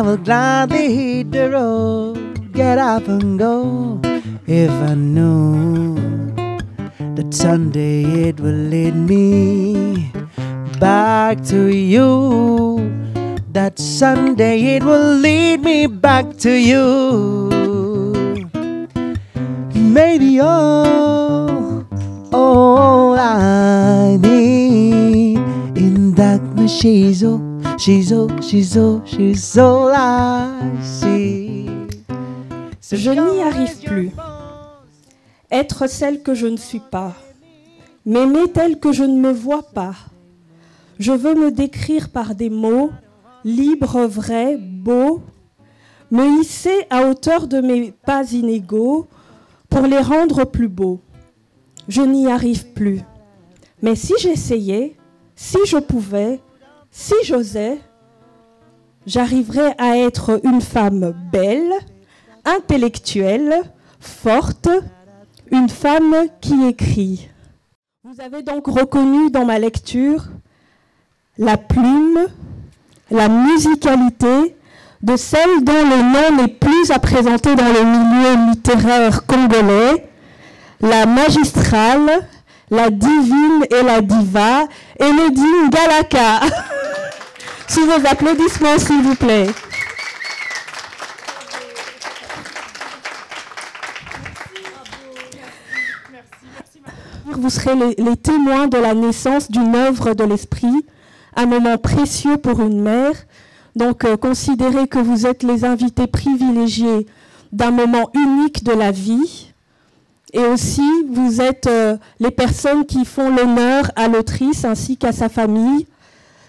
will gladly hit the road, get up and go. If I knew that someday it will lead me back to you, that someday it will lead me back to you. Maybe all I need in darkness, she's all I see. Je n'y arrive plus. Être celle que je ne suis pas. M'aimer telle que je ne me vois pas. Je veux me décrire par des mots, libres, vrais, beaux, me hisser à hauteur de mes pas inégaux pour les rendre plus beaux. Je n'y arrive plus. Mais si j'essayais, si je pouvais, si j'osais, j'arriverais à être une femme belle, intellectuelle, forte, une femme qui écrit. Vous avez donc reconnu dans ma lecture la plume, la musicalité de celle dont le nom n'est plus à présenter dans le milieu littéraire congolais, la magistrale, la divine et la diva, Elodie Ngalaka. Sous vos applaudissements, s'il vous plaît. Vous serez les témoins de la naissance d'une œuvre de l'esprit, un moment précieux pour une mère. Donc, considérez que vous êtes les invités privilégiés d'un moment unique de la vie. Et aussi, vous êtes les personnes qui font l'honneur à l'autrice ainsi qu'à sa famille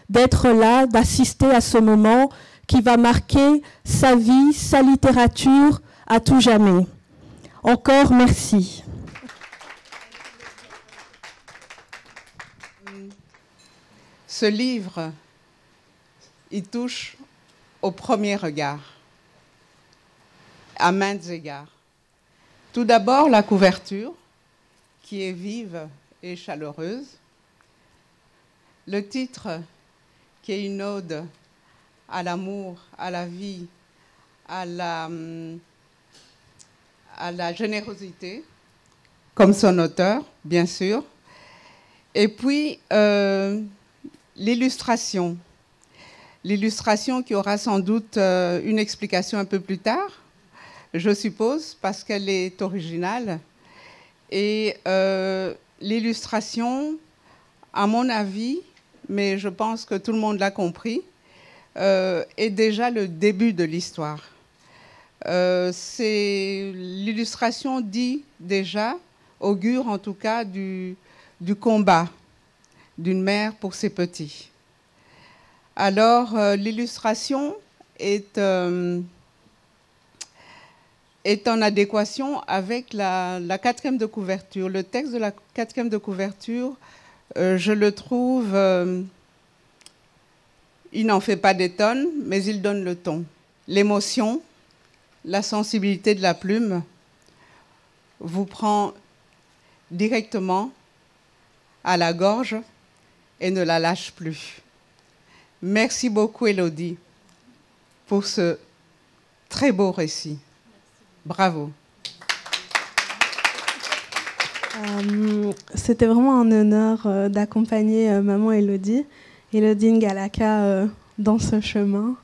d'être là, d'assister à ce moment qui va marquer sa vie, sa littérature à tout jamais. Encore merci. Ce livre, il touche au premier regard, à maintes égards. Tout d'abord, la couverture, qui est vive et chaleureuse. Le titre, qui est une ode à l'amour, à la vie, à la générosité, comme son auteur, bien sûr. Et puis, l'illustration. L'illustration qui aura sans doute une explication un peu plus tard, je suppose, parce qu'elle est originale. Et l'illustration, à mon avis, mais je pense que tout le monde l'a compris, est déjà le début de l'histoire. L'illustration dit déjà, augure en tout cas du combat d'une mère pour ses petits. Alors, l'illustration est en adéquation avec la quatrième de couverture. Le texte de la quatrième de couverture, je le trouve, il n'en fait pas des tonnes, mais il donne le ton. L'émotion, la sensibilité de la plume vous prend directement à la gorge et ne la lâche plus. Merci beaucoup, Elodie, pour ce très beau récit. Bravo. C'était vraiment un honneur d'accompagner maman Elodie Ngalaka dans ce chemin.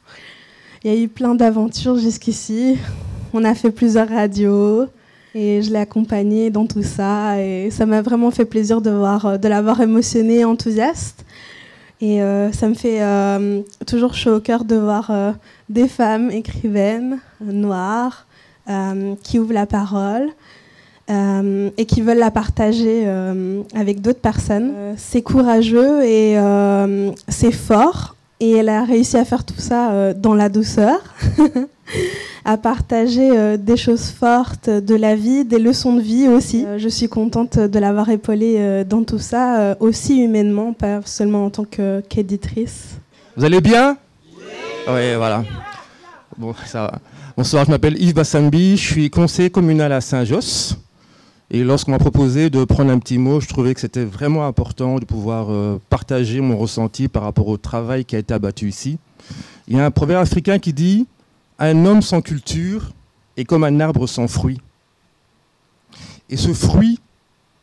Il y a eu plein d'aventures jusqu'ici. On a fait plusieurs radios et je l'ai accompagnée dans tout ça. Et ça m'a vraiment fait plaisir de l'avoir émotionnée, enthousiaste. Et ça me fait toujours chaud au cœur de voir des femmes écrivaines, noires, qui ouvrent la parole et qui veulent la partager avec d'autres personnes. C'est courageux et c'est fort. Et elle a réussi à faire tout ça dans la douceur, à partager des choses fortes de la vie, des leçons de vie aussi. Je suis contente de l'avoir épaulée dans tout ça, aussi humainement, pas seulement en tant qu'éditrice. Vous allez bien? Oui, voilà. Bon, ça va. Bonsoir, je m'appelle Yves Bassambi, je suis conseiller communal à Saint-Josse. Et lorsqu'on m'a proposé de prendre un petit mot, je trouvais que c'était vraiment important de pouvoir partager mon ressenti par rapport au travail qui a été abattu ici. Il y a un proverbe africain qui dit Un homme sans culture est comme un arbre sans fruit. Et ce fruit,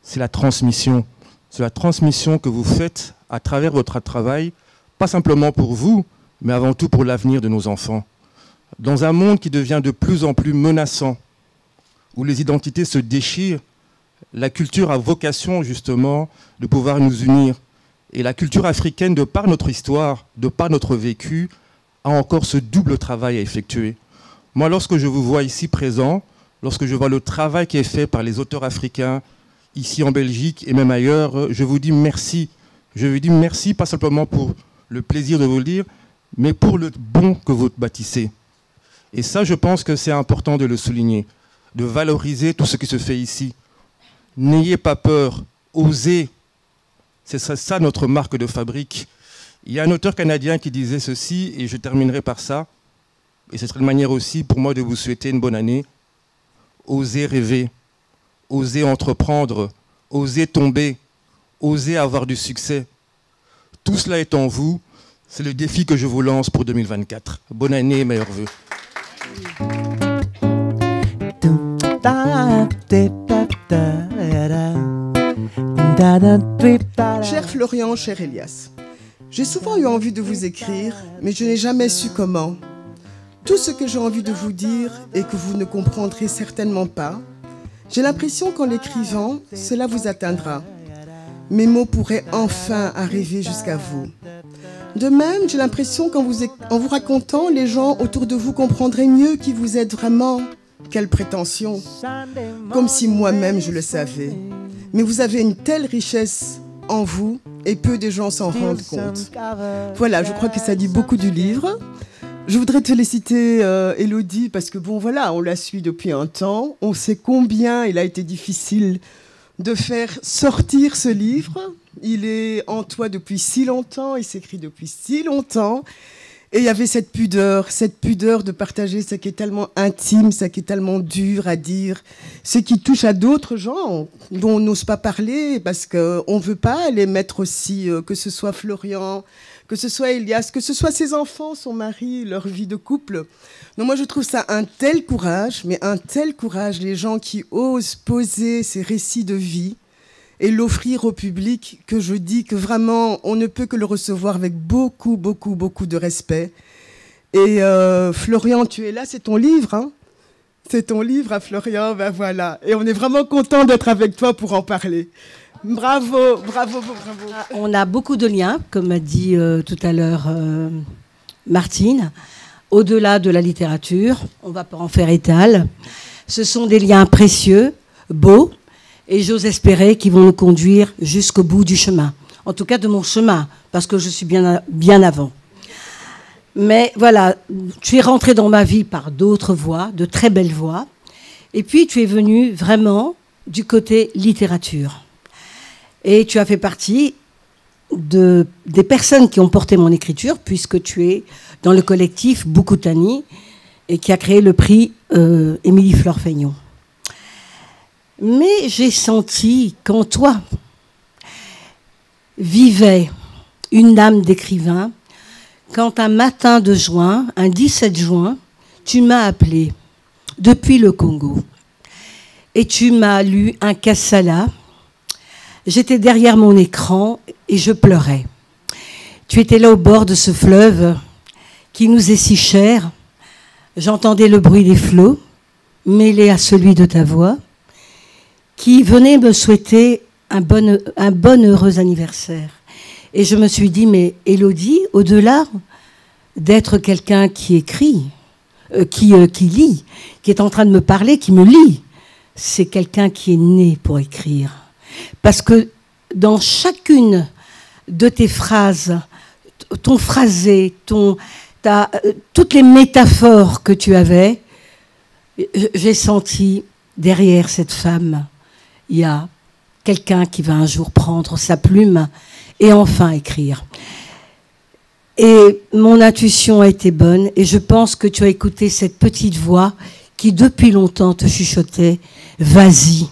c'est la transmission. C'est la transmission que vous faites à travers votre travail, pas simplement pour vous, mais avant tout pour l'avenir de nos enfants. Dans un monde qui devient de plus en plus menaçant, où les identités se déchirent, la culture a vocation justement de pouvoir nous unir. Et la culture africaine, de par notre histoire, de par notre vécu, a encore ce double travail à effectuer. Moi, lorsque je vous vois ici présent, lorsque je vois le travail qui est fait par les auteurs africains, ici en Belgique et même ailleurs, je vous dis merci. Je vous dis merci, pas simplement pour le plaisir de vous le dire, mais pour le bon que vous bâtissez. Et ça, je pense que c'est important de le souligner, de valoriser tout ce qui se fait ici. N'ayez pas peur, osez. C'est ça notre marque de fabrique. Il y a un auteur canadien qui disait ceci, et je terminerai par ça, et ce serait une manière aussi pour moi de vous souhaiter une bonne année. Osez rêver, osez entreprendre, osez tomber, osez avoir du succès. Tout cela est en vous. C'est le défi que je vous lance pour 2024. Bonne année et meilleurs vœux. Cher Florian, cher Elias, j'ai souvent eu envie de vous écrire, mais je n'ai jamais su comment. Tout ce que j'ai envie de vous dire et que vous ne comprendrez certainement pas, j'ai l'impression qu'en l'écrivant, cela vous atteindra. Mes mots pourraient enfin arriver jusqu'à vous. De même, j'ai l'impression qu'en vous racontant, les gens autour de vous comprendraient mieux qui vous êtes vraiment. Quelle prétention! Comme si moi-même je le savais. Mais vous avez une telle richesse en vous et peu de gens s'en rendent compte. Voilà, je crois que ça dit beaucoup du livre. Je voudrais te féliciter, Élodie, parce que bon, voilà, on la suit depuis un temps. On sait combien il a été difficile de faire sortir ce livre. Il est en toi depuis si longtemps, il s'écrit depuis si longtemps. Et il y avait cette pudeur de partager ce qui est tellement intime, ce qui est tellement dur à dire, ce qui touche à d'autres gens dont on n'ose pas parler parce qu'on ne veut pas les mettre aussi, que ce soit Florian, que ce soit Elias, que ce soit ses enfants, son mari, leur vie de couple. Donc moi je trouve ça un tel courage, mais un tel courage, les gens qui osent poser ces récits de vie et l'offrir au public, que je dis que vraiment, on ne peut que le recevoir avec beaucoup, beaucoup, beaucoup de respect. Et Florian, tu es là, c'est ton livre, hein? C'est ton livre à Florian, ben voilà. Et on est vraiment content d'être avec toi pour en parler. Bravo, bravo, bravo. On a beaucoup de liens, comme a dit tout à l'heure Martine, au-delà de la littérature, on ne va pas en faire étal. Ce sont des liens précieux, beaux, et j'ose espérer qu'ils vont nous conduire jusqu'au bout du chemin. En tout cas, de mon chemin, parce que je suis bien avant. Mais voilà, tu es rentré dans ma vie par d'autres voies, de très belles voies. Et puis, tu es venu vraiment du côté littérature. Et tu as fait partie des personnes qui ont porté mon écriture, puisque tu es dans le collectif Boukoutani, et qui a créé le prix Émilie Flore-Feignon. Mais j'ai senti qu'en toi vivait une âme d'écrivain quand un matin de juin, un 17 juin, tu m'as appelé depuis le Congo et tu m'as lu un Kassala. J'étais derrière mon écran et je pleurais. Tu étais là au bord de ce fleuve qui nous est si cher. J'entendais le bruit des flots mêlé à celui de ta voix, qui venait me souhaiter un bon heureux anniversaire. Et je me suis dit, mais Élodie, au-delà d'être quelqu'un qui écrit, qui lit, qui est en train de me parler, qui me lit, c'est quelqu'un qui est né pour écrire. Parce que dans chacune de tes phrases, ton phrasé, toutes les métaphores que tu avais, j'ai senti derrière cette femme, il y a quelqu'un qui va un jour prendre sa plume et enfin écrire. Et mon intuition a été bonne et je pense que tu as écouté cette petite voix qui depuis longtemps te chuchotait « Vas-y,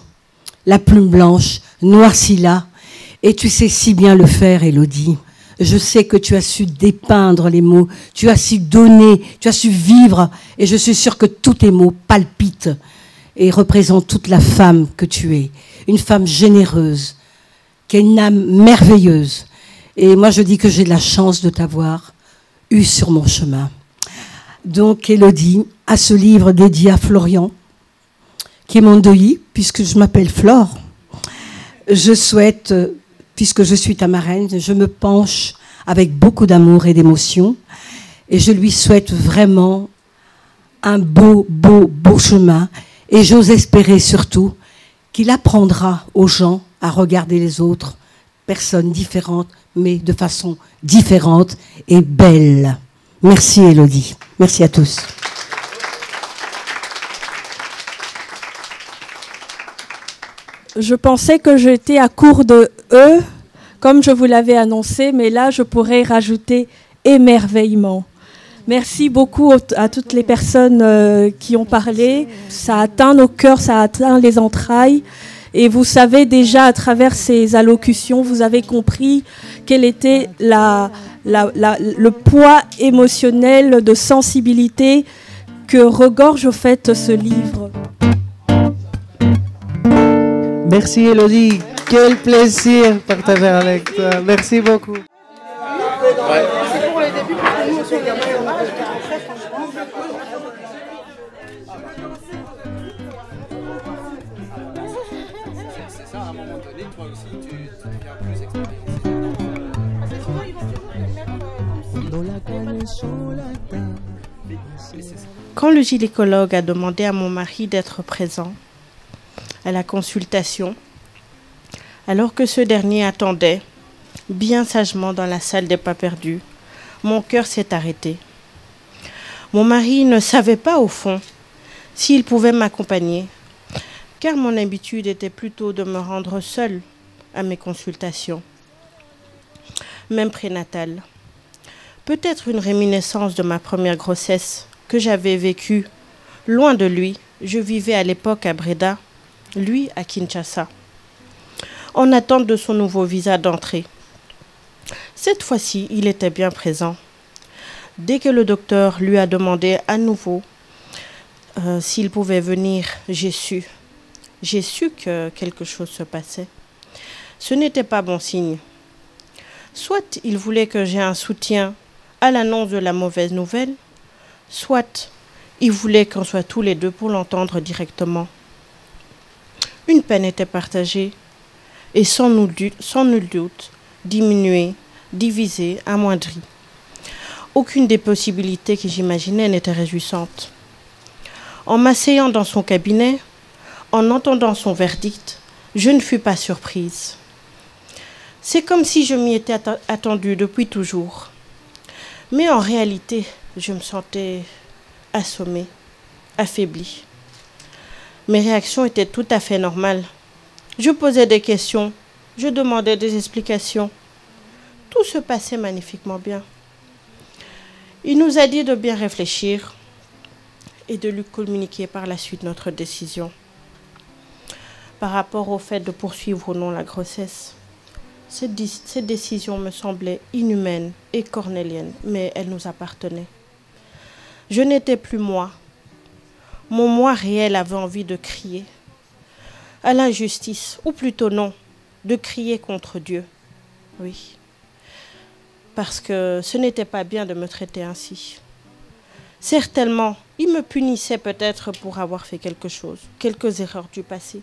la plume blanche, noircis-la ». Et tu sais si bien le faire, Élodie. Je sais que tu as su dépeindre les mots, tu as su donner, tu as su vivre, et je suis sûre que tous tes mots palpitent et représentent toute la femme que tu es. Une femme généreuse, qui a une âme merveilleuse. Et moi, je dis que j'ai de la chance de t'avoir eu sur mon chemin. Donc, Élodie a ce livre dédié à Florian, qui est mon deuil, puisque je m'appelle Flore. Je souhaite, puisque je suis ta marraine, je me penche avec beaucoup d'amour et d'émotion, et je lui souhaite vraiment un beau chemin, et j'ose espérer surtout qu'il apprendra aux gens à regarder les autres, personnes différentes, mais de façon différente et belle. Merci Élodie. Merci à tous. Je pensais que j'étais à court de E, comme je vous l'avais annoncé, mais là, je pourrais rajouter émerveillement. Merci beaucoup à toutes les personnes qui ont parlé. Ça a atteint nos cœurs, ça a atteint les entrailles. Et vous savez déjà, à travers ces allocutions, vous avez compris quel était le poids émotionnel de sensibilité que regorge au fait ce livre. Merci Élodie, quel plaisir de partager avec toi. Merci beaucoup. Ouais. Quand le gynécologue a demandé à mon mari d'être présent à la consultation, alors que ce dernier attendait bien sagement dans la salle des pas perdus, mon cœur s'est arrêté. Mon mari ne savait pas au fond s'il pouvait m'accompagner, car mon habitude était plutôt de me rendre seule à mes consultations, même prénatales. Peut-être une réminiscence de ma première grossesse que j'avais vécue loin de lui. Je vivais à l'époque à Breda, lui à Kinshasa, en attente de son nouveau visa d'entrée. Cette fois-ci, il était bien présent. Dès que le docteur lui a demandé à nouveau s'il pouvait venir, j'ai su que quelque chose se passait. Ce n'était pas bon signe. Soit il voulait que j'aie un soutien à l'annonce de la mauvaise nouvelle, soit il voulait qu'on soit tous les deux pour l'entendre directement. Une peine était partagée et sans nul doute diminuée, divisée, amoindrie. Aucune des possibilités que j'imaginais n'était réjouissante. En m'asseyant dans son cabinet, en entendant son verdict, je ne fus pas surprise. C'est comme si je m'y étais attendue depuis toujours. Mais en réalité, je me sentais assommée, affaiblie. Mes réactions étaient tout à fait normales. Je posais des questions, je demandais des explications. Tout se passait magnifiquement bien. Il nous a dit de bien réfléchir et de lui communiquer par la suite notre décision. Par rapport au fait de poursuivre ou non la grossesse, cette décision me semblait inhumaine et cornélienne, mais elle nous appartenait. Je n'étais plus moi. Mon moi réel avait envie de crier à l'injustice, ou plutôt non, de crier contre Dieu. Oui, parce que ce n'était pas bien de me traiter ainsi. Certainement, il me punissait peut-être pour avoir fait quelque chose, quelques erreurs du passé.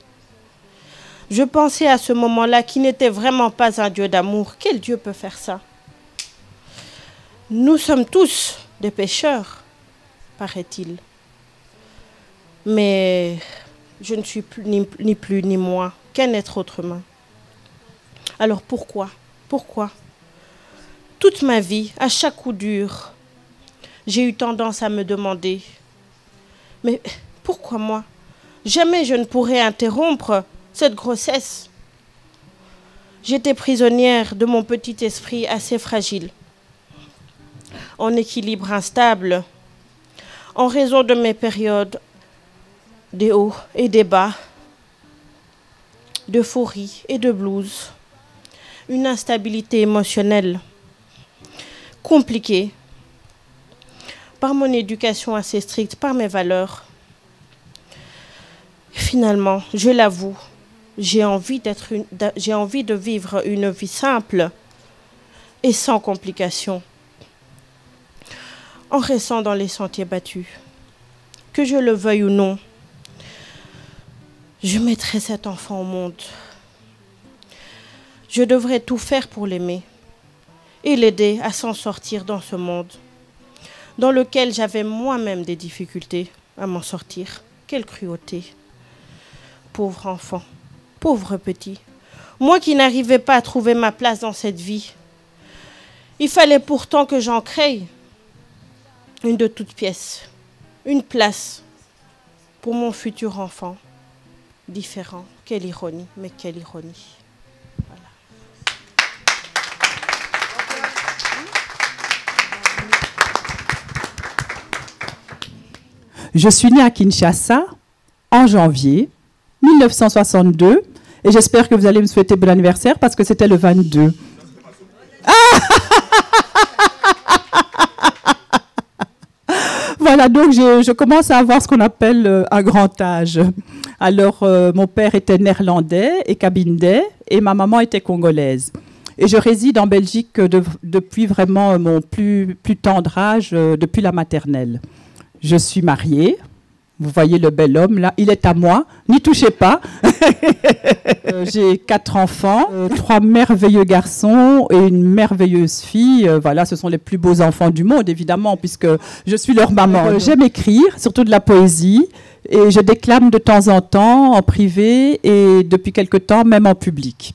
Je pensais à ce moment-là qu'il n'était vraiment pas un Dieu d'amour. Quel Dieu peut faire ça? Nous sommes tous des pécheurs, paraît-il. Mais je ne suis plus, ni plus ni moins qu'un être autre humain. Alors pourquoi? Pourquoi? Toute ma vie, à chaque coup dur, j'ai eu tendance à me demander, mais pourquoi moi? Jamais je ne pourrais interrompre cette grossesse. J'étais prisonnière de mon petit esprit assez fragile, en équilibre instable, en raison de mes périodes des hauts et des bas, d'euphorie et de blues, une instabilité émotionnelle compliqué. Par mon éducation assez stricte, par mes valeurs. Finalement, je l'avoue, j'ai envie de vivre une vie simple et sans complications, en restant dans les sentiers battus. Que je le veuille ou non, je mettrai cet enfant au monde. Je devrais tout faire pour l'aimer et l'aider à s'en sortir dans ce monde, dans lequel j'avais moi-même des difficultés à m'en sortir. Quelle cruauté! Pauvre enfant, pauvre petit, moi qui n'arrivais pas à trouver ma place dans cette vie. Il fallait pourtant que j'en crée une de toutes pièces, une place pour mon futur enfant, différent. Quelle ironie, mais quelle ironie. Voilà. Je suis née à Kinshasa en janvier 1962 et j'espère que vous allez me souhaiter bon anniversaire parce que c'était le 22. Voilà, donc je commence à avoir ce qu'on appelle un grand âge. Alors, mon père était néerlandais et kabindais et ma maman était congolaise. Et je réside en Belgique depuis vraiment mon plus tendre âge, depuis la maternelle. Je suis mariée. Vous voyez le bel homme là, il est à moi, n'y touchez pas. J'ai 4 enfants, 3 merveilleux garçons et une merveilleuse fille. Voilà, ce sont les plus beaux enfants du monde, évidemment, puisque je suis leur maman. J'aime écrire, surtout de la poésie, et je déclame de temps en temps, en privé, et depuis quelque temps, même en public.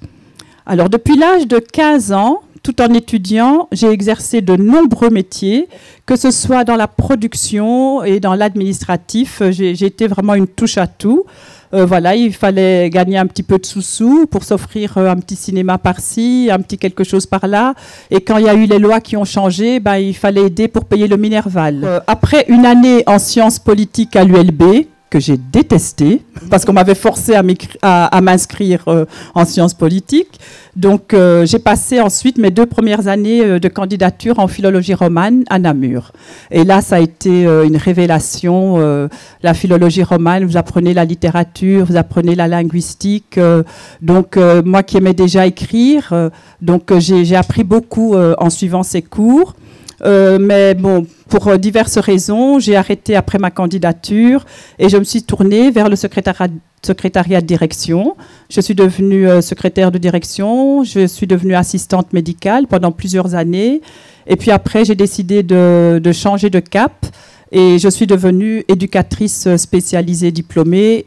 Alors, depuis l'âge de 15 ans, tout en étudiant, j'ai exercé de nombreux métiers, que ce soit dans la production et dans l'administratif. J'ai été vraiment une touche à tout. Voilà, il fallait gagner un petit peu de sous-sous pour s'offrir un petit cinéma par-ci, un petit quelque chose par-là. Et quand il y a eu les lois qui ont changé, ben, il fallait aider pour payer le Minerval. Après une année en sciences politiques à l'ULB, que j'ai détesté, parce qu'on m'avait forcé à m'inscrire en sciences politiques. Donc, j'ai passé ensuite mes 2 premières années de candidature en philologie romane à Namur. Et là, ça a été une révélation. La philologie romane, vous apprenez la littérature, vous apprenez la linguistique. Donc, moi qui aimais déjà écrire, donc j'ai appris beaucoup en suivant ces cours. Mais bon, pour diverses raisons, j'ai arrêté après ma candidature et je me suis tournée vers le secrétariat de direction. Je suis devenue secrétaire de direction, je suis devenue assistante médicale pendant plusieurs années. Et puis après, j'ai décidé de changer de cap et je suis devenue éducatrice spécialisée diplômée.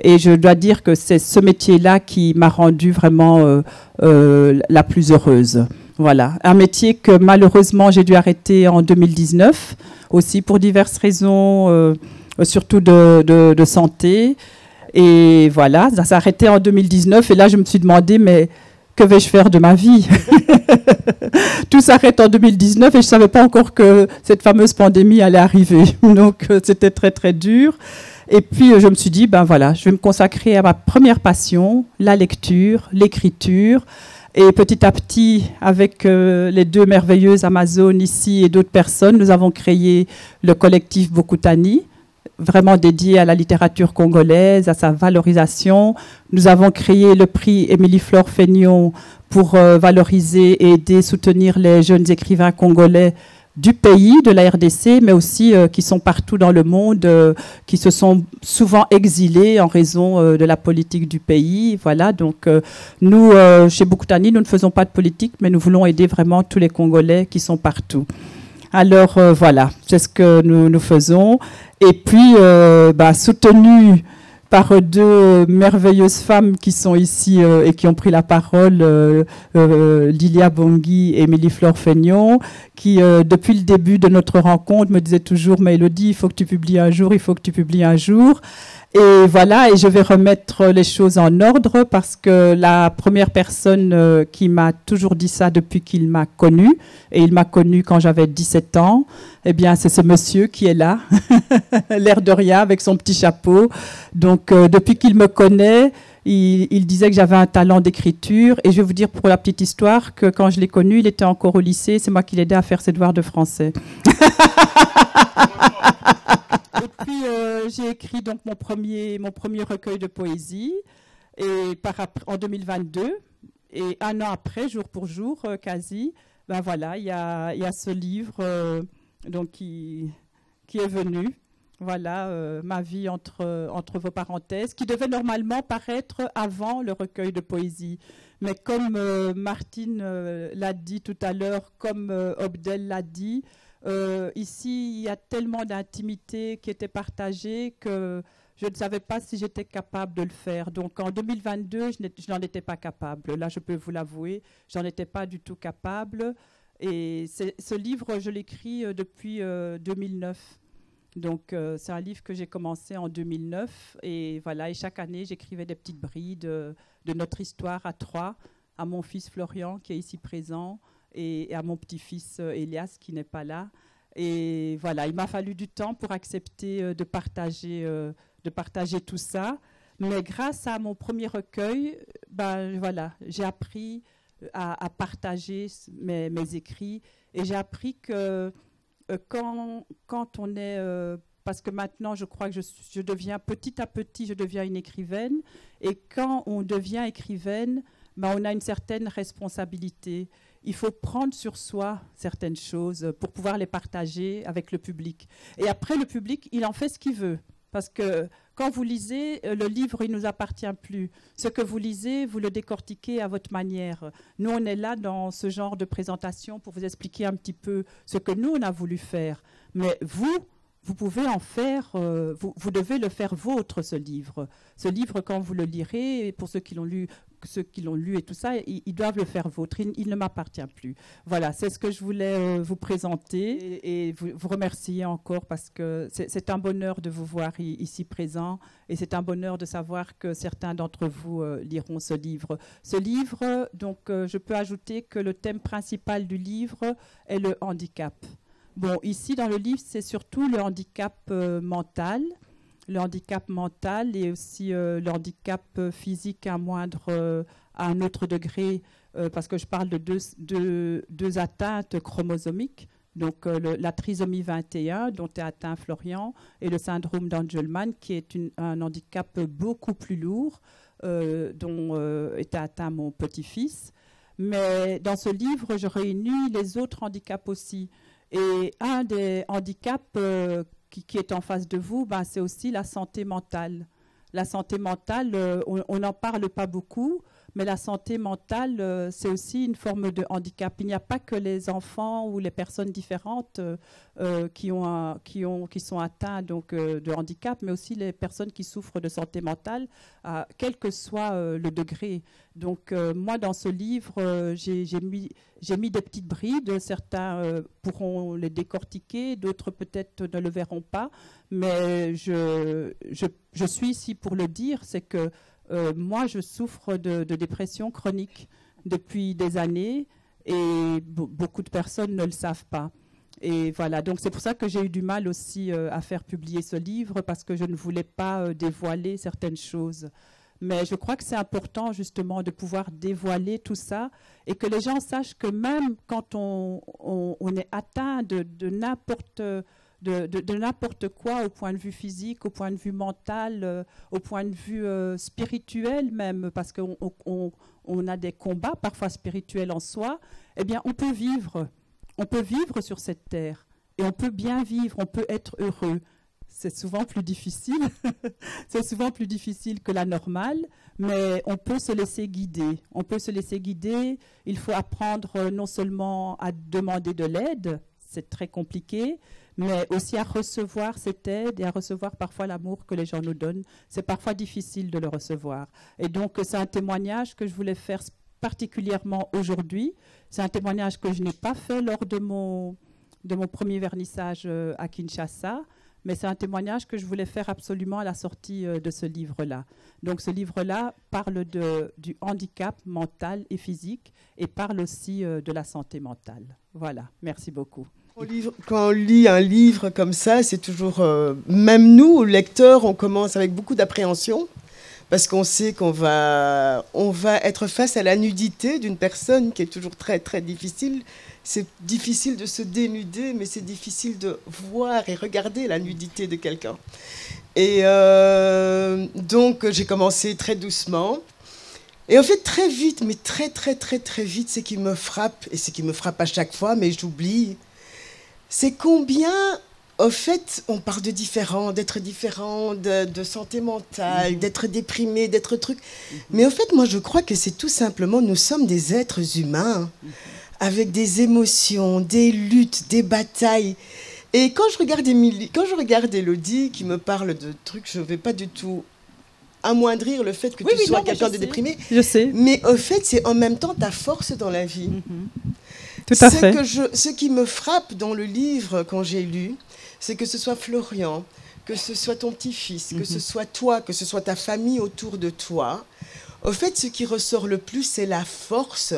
Et je dois dire que c'est ce métier-là qui m'a rendue vraiment la plus heureuse. Voilà, un métier que malheureusement j'ai dû arrêter en 2019, aussi pour diverses raisons, surtout de santé. Et voilà, ça s'est arrêté en 2019 et là je me suis demandé, mais que vais-je faire de ma vie? Tout s'arrête en 2019 et je ne savais pas encore que cette fameuse pandémie allait arriver. Donc c'était très très dur. Et puis je me suis dit, ben voilà, je vais me consacrer à ma première passion, la lecture, l'écriture. Et petit à petit, avec les 2 merveilleuses Amazones ici et d'autres personnes, nous avons créé le collectif Bokutani, vraiment dédié à la littérature congolaise, à sa valorisation. Nous avons créé le prix Émilie-Flore Fénion pour valoriser et aider, soutenir les jeunes écrivains congolais du pays, de la RDC, mais aussi qui sont partout dans le monde, qui se sont souvent exilés en raison de la politique du pays. Voilà, donc nous, chez Bokutani, nous ne faisons pas de politique, mais nous voulons aider vraiment tous les Congolais qui sont partout. Alors voilà, c'est ce que nous faisons. Et puis, soutenu par 2 merveilleuses femmes qui sont ici et qui ont pris la parole, Lilia Bongui et Émilie-Flore Fénion, qui, depuis le début de notre rencontre, me disaient toujours « Mais Elodie, il faut que tu publies un jour, il faut que tu publies un jour ». Et voilà, et je vais remettre les choses en ordre parce que la première personne qui m'a toujours dit ça depuis qu'il m'a connue, et il m'a connue quand j'avais 17 ans, eh bien c'est ce monsieur qui est là, l'air de rien, avec son petit chapeau. Donc depuis qu'il me connaît, Il disait que j'avais un talent d'écriture. Et je vais vous dire pour la petite histoire que quand je l'ai connu, il était encore au lycée. C'est moi qui l'aidais à faire ses devoirs de français. Et puis, j'ai écrit donc mon premier recueil de poésie en 2022. Et un an après, jour pour jour, quasi, ben voilà, il y a ce livre donc qui est venu. Voilà, ma vie entre vos parenthèses, qui devait normalement paraître avant le recueil de poésie. Mais comme Martine l'a dit tout à l'heure, comme Obdel l'a dit, ici, il y a tellement d'intimité qui était partagée que je ne savais pas si j'étais capable de le faire. Donc en 2022, je n'en étais pas capable. Là, je peux vous l'avouer, je n'en étais pas du tout capable. Et ce livre, je l'écris depuis 2009. Donc, c'est un livre que j'ai commencé en 2009. Et voilà, et chaque année, j'écrivais des petites brides de notre histoire à trois, à mon fils Florian, qui est ici présent, et à mon petit-fils Elias, qui n'est pas là. Et voilà, il m'a fallu du temps pour accepter de partager tout ça. Mais grâce à mon premier recueil, ben, voilà, j'ai appris à partager mes écrits. Et j'ai appris que quand on est... parce que maintenant, je crois que je deviens, petit à petit, je deviens une écrivaine. Et quand on devient écrivaine, ben, on a une certaine responsabilité. Il faut prendre sur soi certaines choses pour pouvoir les partager avec le public. Et après, le public, il en fait ce qu'il veut. Parce que quand vous lisez, le livre, il ne nous appartient plus. Ce que vous lisez, vous le décortiquez à votre manière. Nous, on est là dans ce genre de présentation pour vous expliquer un petit peu ce que nous, on a voulu faire. Mais vous pouvez en faire, vous devez le faire vôtre, ce livre. Ce livre, quand vous le lirez, et pour ceux qui l'ont lu et tout ça, ils doivent le faire vôtre. Il ne m'appartient plus. Voilà, c'est ce que je voulais vous présenter et vous remercier encore parce que c'est un bonheur de vous voir ici présent et c'est un bonheur de savoir que certains d'entre vous liront ce livre. Ce livre, donc, je peux ajouter que le thème principal du livre est le handicap. Bon, ici, dans le livre, c'est surtout le handicap mental. Le handicap mental et aussi le handicap physique à un autre degré, parce que je parle de deux atteintes chromosomiques, donc la trisomie 21 dont est atteint Florian et le syndrome d'Angelman qui est un handicap beaucoup plus lourd dont était atteint mon petit-fils. Mais dans ce livre, je réunis les autres handicaps aussi. Et un des handicaps qui est en face de vous, ben, c'est aussi la santé mentale. La santé mentale, on n'en parle pas beaucoup, mais la santé mentale, c'est aussi une forme de handicap. Il n'y a pas que les enfants ou les personnes différentes qui sont atteints donc, de handicap, mais aussi les personnes qui souffrent de santé mentale, quel que soit le degré. Donc moi, dans ce livre, j'ai mis des petites brides. Certains pourront les décortiquer, d'autres peut-être ne le verront pas. Mais je suis ici pour le dire, c'est que moi, je souffre de dépression chronique depuis des années et beaucoup de personnes ne le savent pas. Et voilà, donc c'est pour ça que j'ai eu du mal aussi à faire publier ce livre parce que je ne voulais pas dévoiler certaines choses. Mais je crois que c'est important justement de pouvoir dévoiler tout ça et que les gens sachent que même quand on est atteint de n'importe quoi au point de vue physique, au point de vue mental, au point de vue spirituel même, parce qu'on a des combats parfois spirituels en soi, eh bien on peut vivre. On peut vivre sur cette terre et on peut bien vivre, on peut être heureux. C'est souvent plus difficile, c'est souvent plus difficile que la normale, mais on peut se laisser guider. On peut se laisser guider, il faut apprendre non seulement à demander de l'aide, c'est très compliqué, mais aussi à recevoir cette aide et à recevoir parfois l'amour que les gens nous donnent. C'est parfois difficile de le recevoir. Et donc, c'est un témoignage que je voulais faire particulièrement aujourd'hui. C'est un témoignage que je n'ai pas fait lors de mon premier vernissage à Kinshasa, mais c'est un témoignage que je voulais faire absolument à la sortie de ce livre-là. Donc ce livre-là parle du handicap mental et physique et parle aussi de la santé mentale. Voilà, merci beaucoup. Quand on lit un livre comme ça, c'est toujours... même nous, lecteurs, on commence avec beaucoup d'appréhension. parce qu'on sait on va être face à la nudité d'une personne qui est toujours très, très difficile. C'est difficile de se dénuder, mais c'est difficile de voir et regarder la nudité de quelqu'un. Et donc, j'ai commencé très doucement. Et en fait, très vite, mais très, très, très, très vite, ce qui me frappe, et ce qui me frappe à chaque fois, mais j'oublie, c'est combien, au fait, on parle de différent, d'être différent, de santé mentale, d'être déprimé, d'être truc. Mais au fait, moi, je crois que c'est tout simplement, nous sommes des êtres humains, avec des émotions, des luttes, des batailles. Et quand je regarde Élodie, qui me parle de trucs, je ne vais pas du tout amoindrir le fait que tu sois quelqu'un de déprimé. Je sais. Mais au fait, c'est en même temps ta force dans la vie. Tout à fait. Ce qui me frappe dans le livre quand j'ai lu, c'est que ce soit Florian, que ce soit ton petit-fils, que ce soit toi, que ce soit ta famille autour de toi. Au fait, ce qui ressort le plus, c'est la force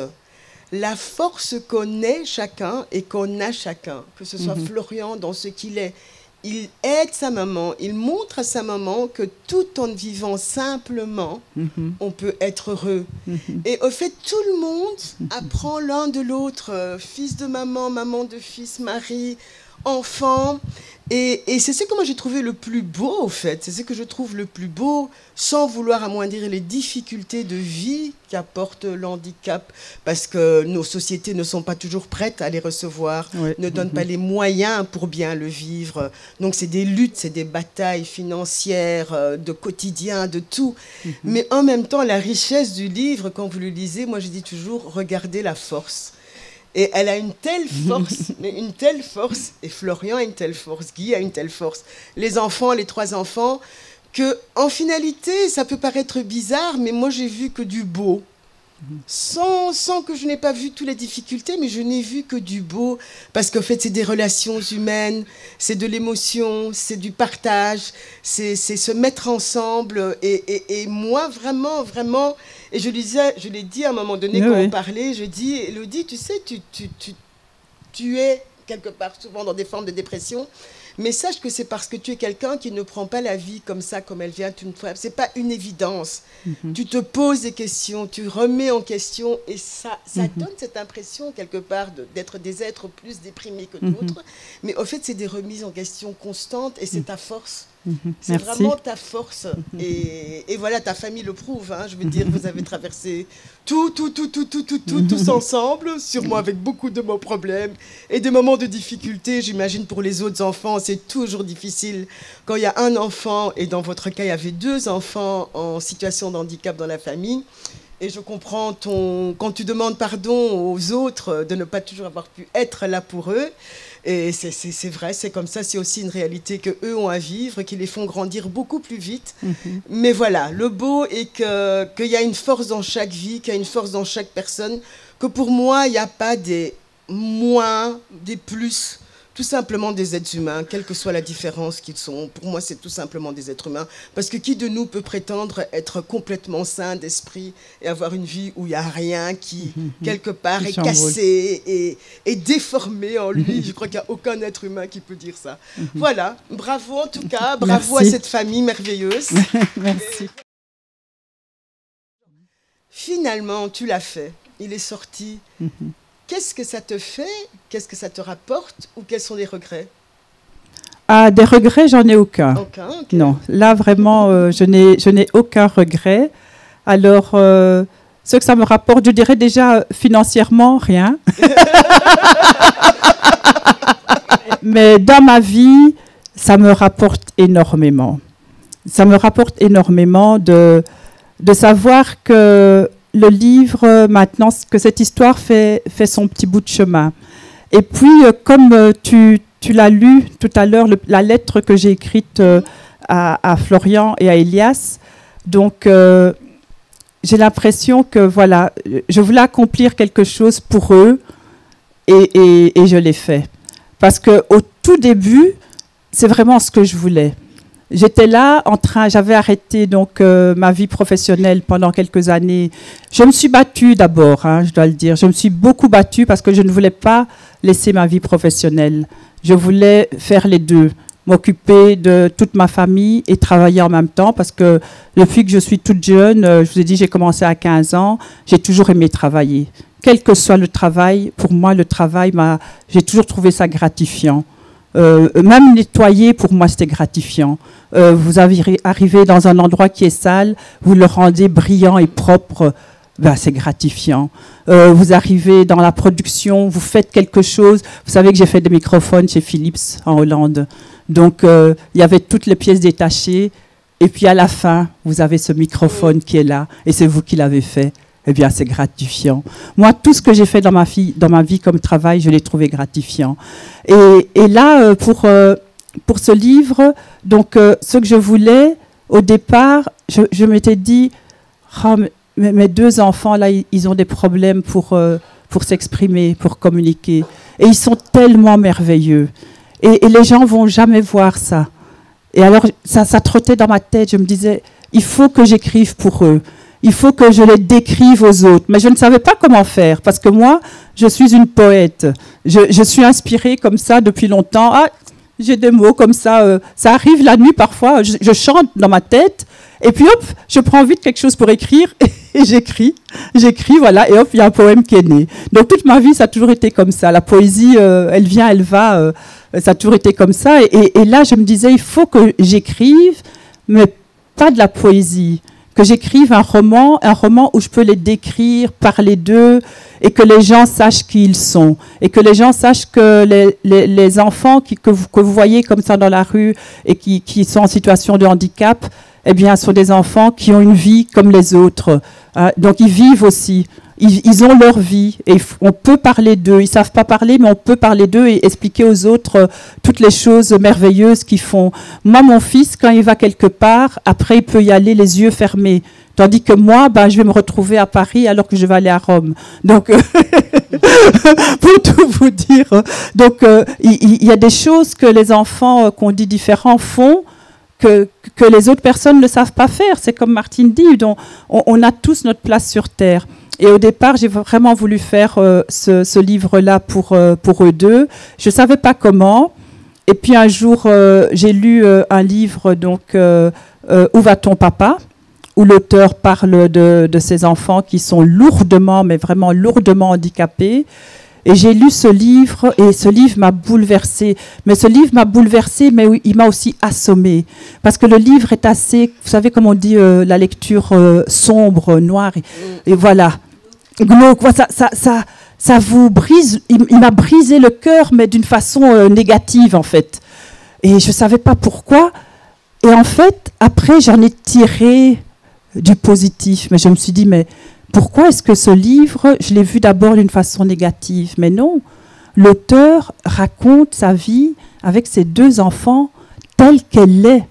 qu'on est chacun et qu'on a chacun. Que ce soit Florian dans ce qu'il est. Il aide sa maman, il montre à sa maman que tout en vivant simplement, on peut être heureux. Et au fait, tout le monde apprend l'un de l'autre, fils de maman, maman de fils, mari, enfant. Et c'est ce que moi j'ai trouvé le plus beau, au fait. C'est ce que je trouve le plus beau, sans vouloir amoindrir les difficultés de vie qu'apporte l'handicap, parce que nos sociétés ne sont pas toujours prêtes à les recevoir, ne donnent pas les moyens pour bien le vivre. Donc c'est des luttes, c'est des batailles financières, de quotidien, de tout. Mais en même temps, la richesse du livre, quand vous le lisez, moi je dis toujours, regardez la force. Et elle a une telle force, mais une telle force, et Florian a une telle force, Guy a une telle force, les enfants, les 3 enfants, que en finalité, ça peut paraître bizarre, mais moi j'ai vu que du beau. Sans que je n'ai pas vu toutes les difficultés, mais je n'ai vu que du beau, parce qu'en fait c'est des relations humaines, c'est de l'émotion, c'est du partage, c'est se mettre ensemble, et moi vraiment, et je l'ai dit à un moment donné quand on parlait, je dis, Élodie, tu sais, tu es quelque part souvent dans des formes de dépression, mais sache que c'est parce que tu es quelqu'un qui ne prend pas la vie comme ça, comme elle vient. C'est pas une évidence. Tu te poses des questions, tu remets en question, et ça donne cette impression quelque part d'être des êtres plus déprimés que d'autres. Mais au fait, c'est des remises en question constantes, et c'est ta force. C'est vraiment ta force. Et voilà, ta famille le prouve. Hein. Je veux dire, vous avez traversé tous ensemble, sûrement avec beaucoup de mots problèmes et des moments de difficulté. J'imagine pour les autres enfants, c'est toujours difficile. Quand il y a un enfant, et dans votre cas, il y avait 2 enfants en situation de handicap dans la famille. Et je comprends quand tu demandes pardon aux autres de ne pas toujours avoir pu être là pour eux. Et c'est vrai, c'est comme ça, c'est aussi une réalité qu'eux ont à vivre, qui les font grandir beaucoup plus vite. Mais voilà, le beau est qu'il y a une force dans chaque vie, qu'il y a une force dans chaque personne, que pour moi, il n'y a pas des moins, des plus, tout simplement des êtres humains, quelle que soit la différence qu'ils sont. Pour moi, c'est tout simplement des êtres humains. Parce que qui de nous peut prétendre être complètement sain d'esprit et avoir une vie où il n'y a rien qui, quelque part, est cassé et déformé en lui. Je crois qu'il n'y a aucun être humain qui peut dire ça. Voilà, bravo en tout cas, bravo à cette famille merveilleuse. Merci. Finalement, tu l'as fait. Il est sorti. Qu'est-ce que ça te fait? Qu'est-ce que ça te rapporte? Ou quels sont les regrets? Des regrets, j'en ai aucun. Aucun, okay. Non, là vraiment, je n'ai aucun regret. Alors, ce que ça me rapporte, je dirais déjà financièrement, rien. Mais dans ma vie, ça me rapporte énormément. Ça me rapporte énormément de savoir que le livre, maintenant, que cette histoire fait son petit bout de chemin. Et puis, comme tu l'as lu tout à l'heure, la lettre que j'ai écrite à Florian et à Elias, donc j'ai l'impression que, voilà, je voulais accomplir quelque chose pour eux et je l'ai fait. Parce qu'au tout début, c'est vraiment ce que je voulais. J'étais là j'avais arrêté donc ma vie professionnelle pendant quelques années. Je me suis battue d'abord, hein, je dois le dire. Je me suis beaucoup battue parce que je ne voulais pas laisser ma vie professionnelle. Je voulais faire les deux. m'occuper de toute ma famille et travailler en même temps, parce que depuis que je suis toute jeune, je vous ai dit, j'ai commencé à 15 ans, j'ai toujours aimé travailler. Quel que soit le travail, pour moi, le travail, j'ai toujours trouvé ça gratifiant. Même nettoyer, pour moi, c'était gratifiant. Vous arrivez dans un endroit qui est sale, vous le rendez brillant et propre, ben, c'est gratifiant. Vous arrivez dans la production, vous faites quelque chose. Vous savez que j'ai fait des microphones chez Philips en Hollande. Donc, il y avait toutes les pièces détachées. Et puis, à la fin, vous avez ce microphone qui est là. Et c'est vous qui l'avez fait. Eh bien, c'est gratifiant. Moi, tout ce que j'ai fait dans ma vie comme travail, je l'ai trouvé gratifiant. Et là, pour ce livre, donc, ce que je voulais, au départ, je m'étais dit, oh, mes deux enfants, là, ils ont des problèmes pour s'exprimer, pour communiquer. Et ils sont tellement merveilleux. Et les gens ne vont jamais voir ça. Et alors, ça trottait dans ma tête. Je me disais, il faut que j'écrive pour eux. Il faut que je les décrive aux autres. Mais je ne savais pas comment faire, parce que moi, je suis une poète. Je suis inspirée comme ça depuis longtemps. Ah, j'ai des mots comme ça. Ça arrive la nuit parfois. Je chante dans ma tête. Et puis hop, je prends vite quelque chose pour écrire et j'écris, voilà, et hop, il y a un poème qui est né. Donc toute ma vie, ça a toujours été comme ça. La poésie, elle vient, elle va, ça a toujours été comme ça. Et là, je me disais, il faut que j'écrive, mais pas de la poésie. Que j'écrive un roman où je peux les décrire, parler d'eux, et que les gens sachent qui ils sont. Et que les gens sachent que les enfants que vous voyez comme ça dans la rue et qui sont en situation de handicap, eh bien, sont des enfants qui ont une vie comme les autres. Donc, ils vivent aussi. Ils ont leur vie et on peut parler d'eux. Ils ne savent pas parler, mais on peut parler d'eux et expliquer aux autres toutes les choses merveilleuses qu'ils font. Moi, mon fils, quand il va quelque part, après, il peut y aller les yeux fermés. Tandis que moi, je vais me retrouver à Paris alors que je vais aller à Rome. Donc, pour tout vous dire, donc il y a des choses que les enfants qu'on dit différents font que les autres personnes ne savent pas faire. C'est comme Martine dit, donc, on a tous notre place sur Terre. Et au départ, j'ai vraiment voulu faire ce livre-là pour eux deux. Je ne savais pas comment. Et puis un jour, j'ai lu un livre, donc, Où va-t-on papa ? Où l'auteur parle de ses enfants qui sont lourdement, mais vraiment lourdement handicapés. Et j'ai lu ce livre, et ce livre m'a bouleversée. Mais ce livre m'a bouleversée, mais il m'a aussi assommée. Parce que le livre est assez, vous savez comme on dit, la lecture sombre, noire, et voilà. Glauque, ça vous brise, il m'a brisé le cœur, mais d'une façon négative, en fait. Et je ne savais pas pourquoi. Et en fait, après, j'en ai tiré du positif. Mais je me suis dit, mais pourquoi est-ce que ce livre, je l'ai vu d'abord d'une façon négative? Mais non, l'auteur raconte sa vie avec ses deux enfants telle qu'elle est.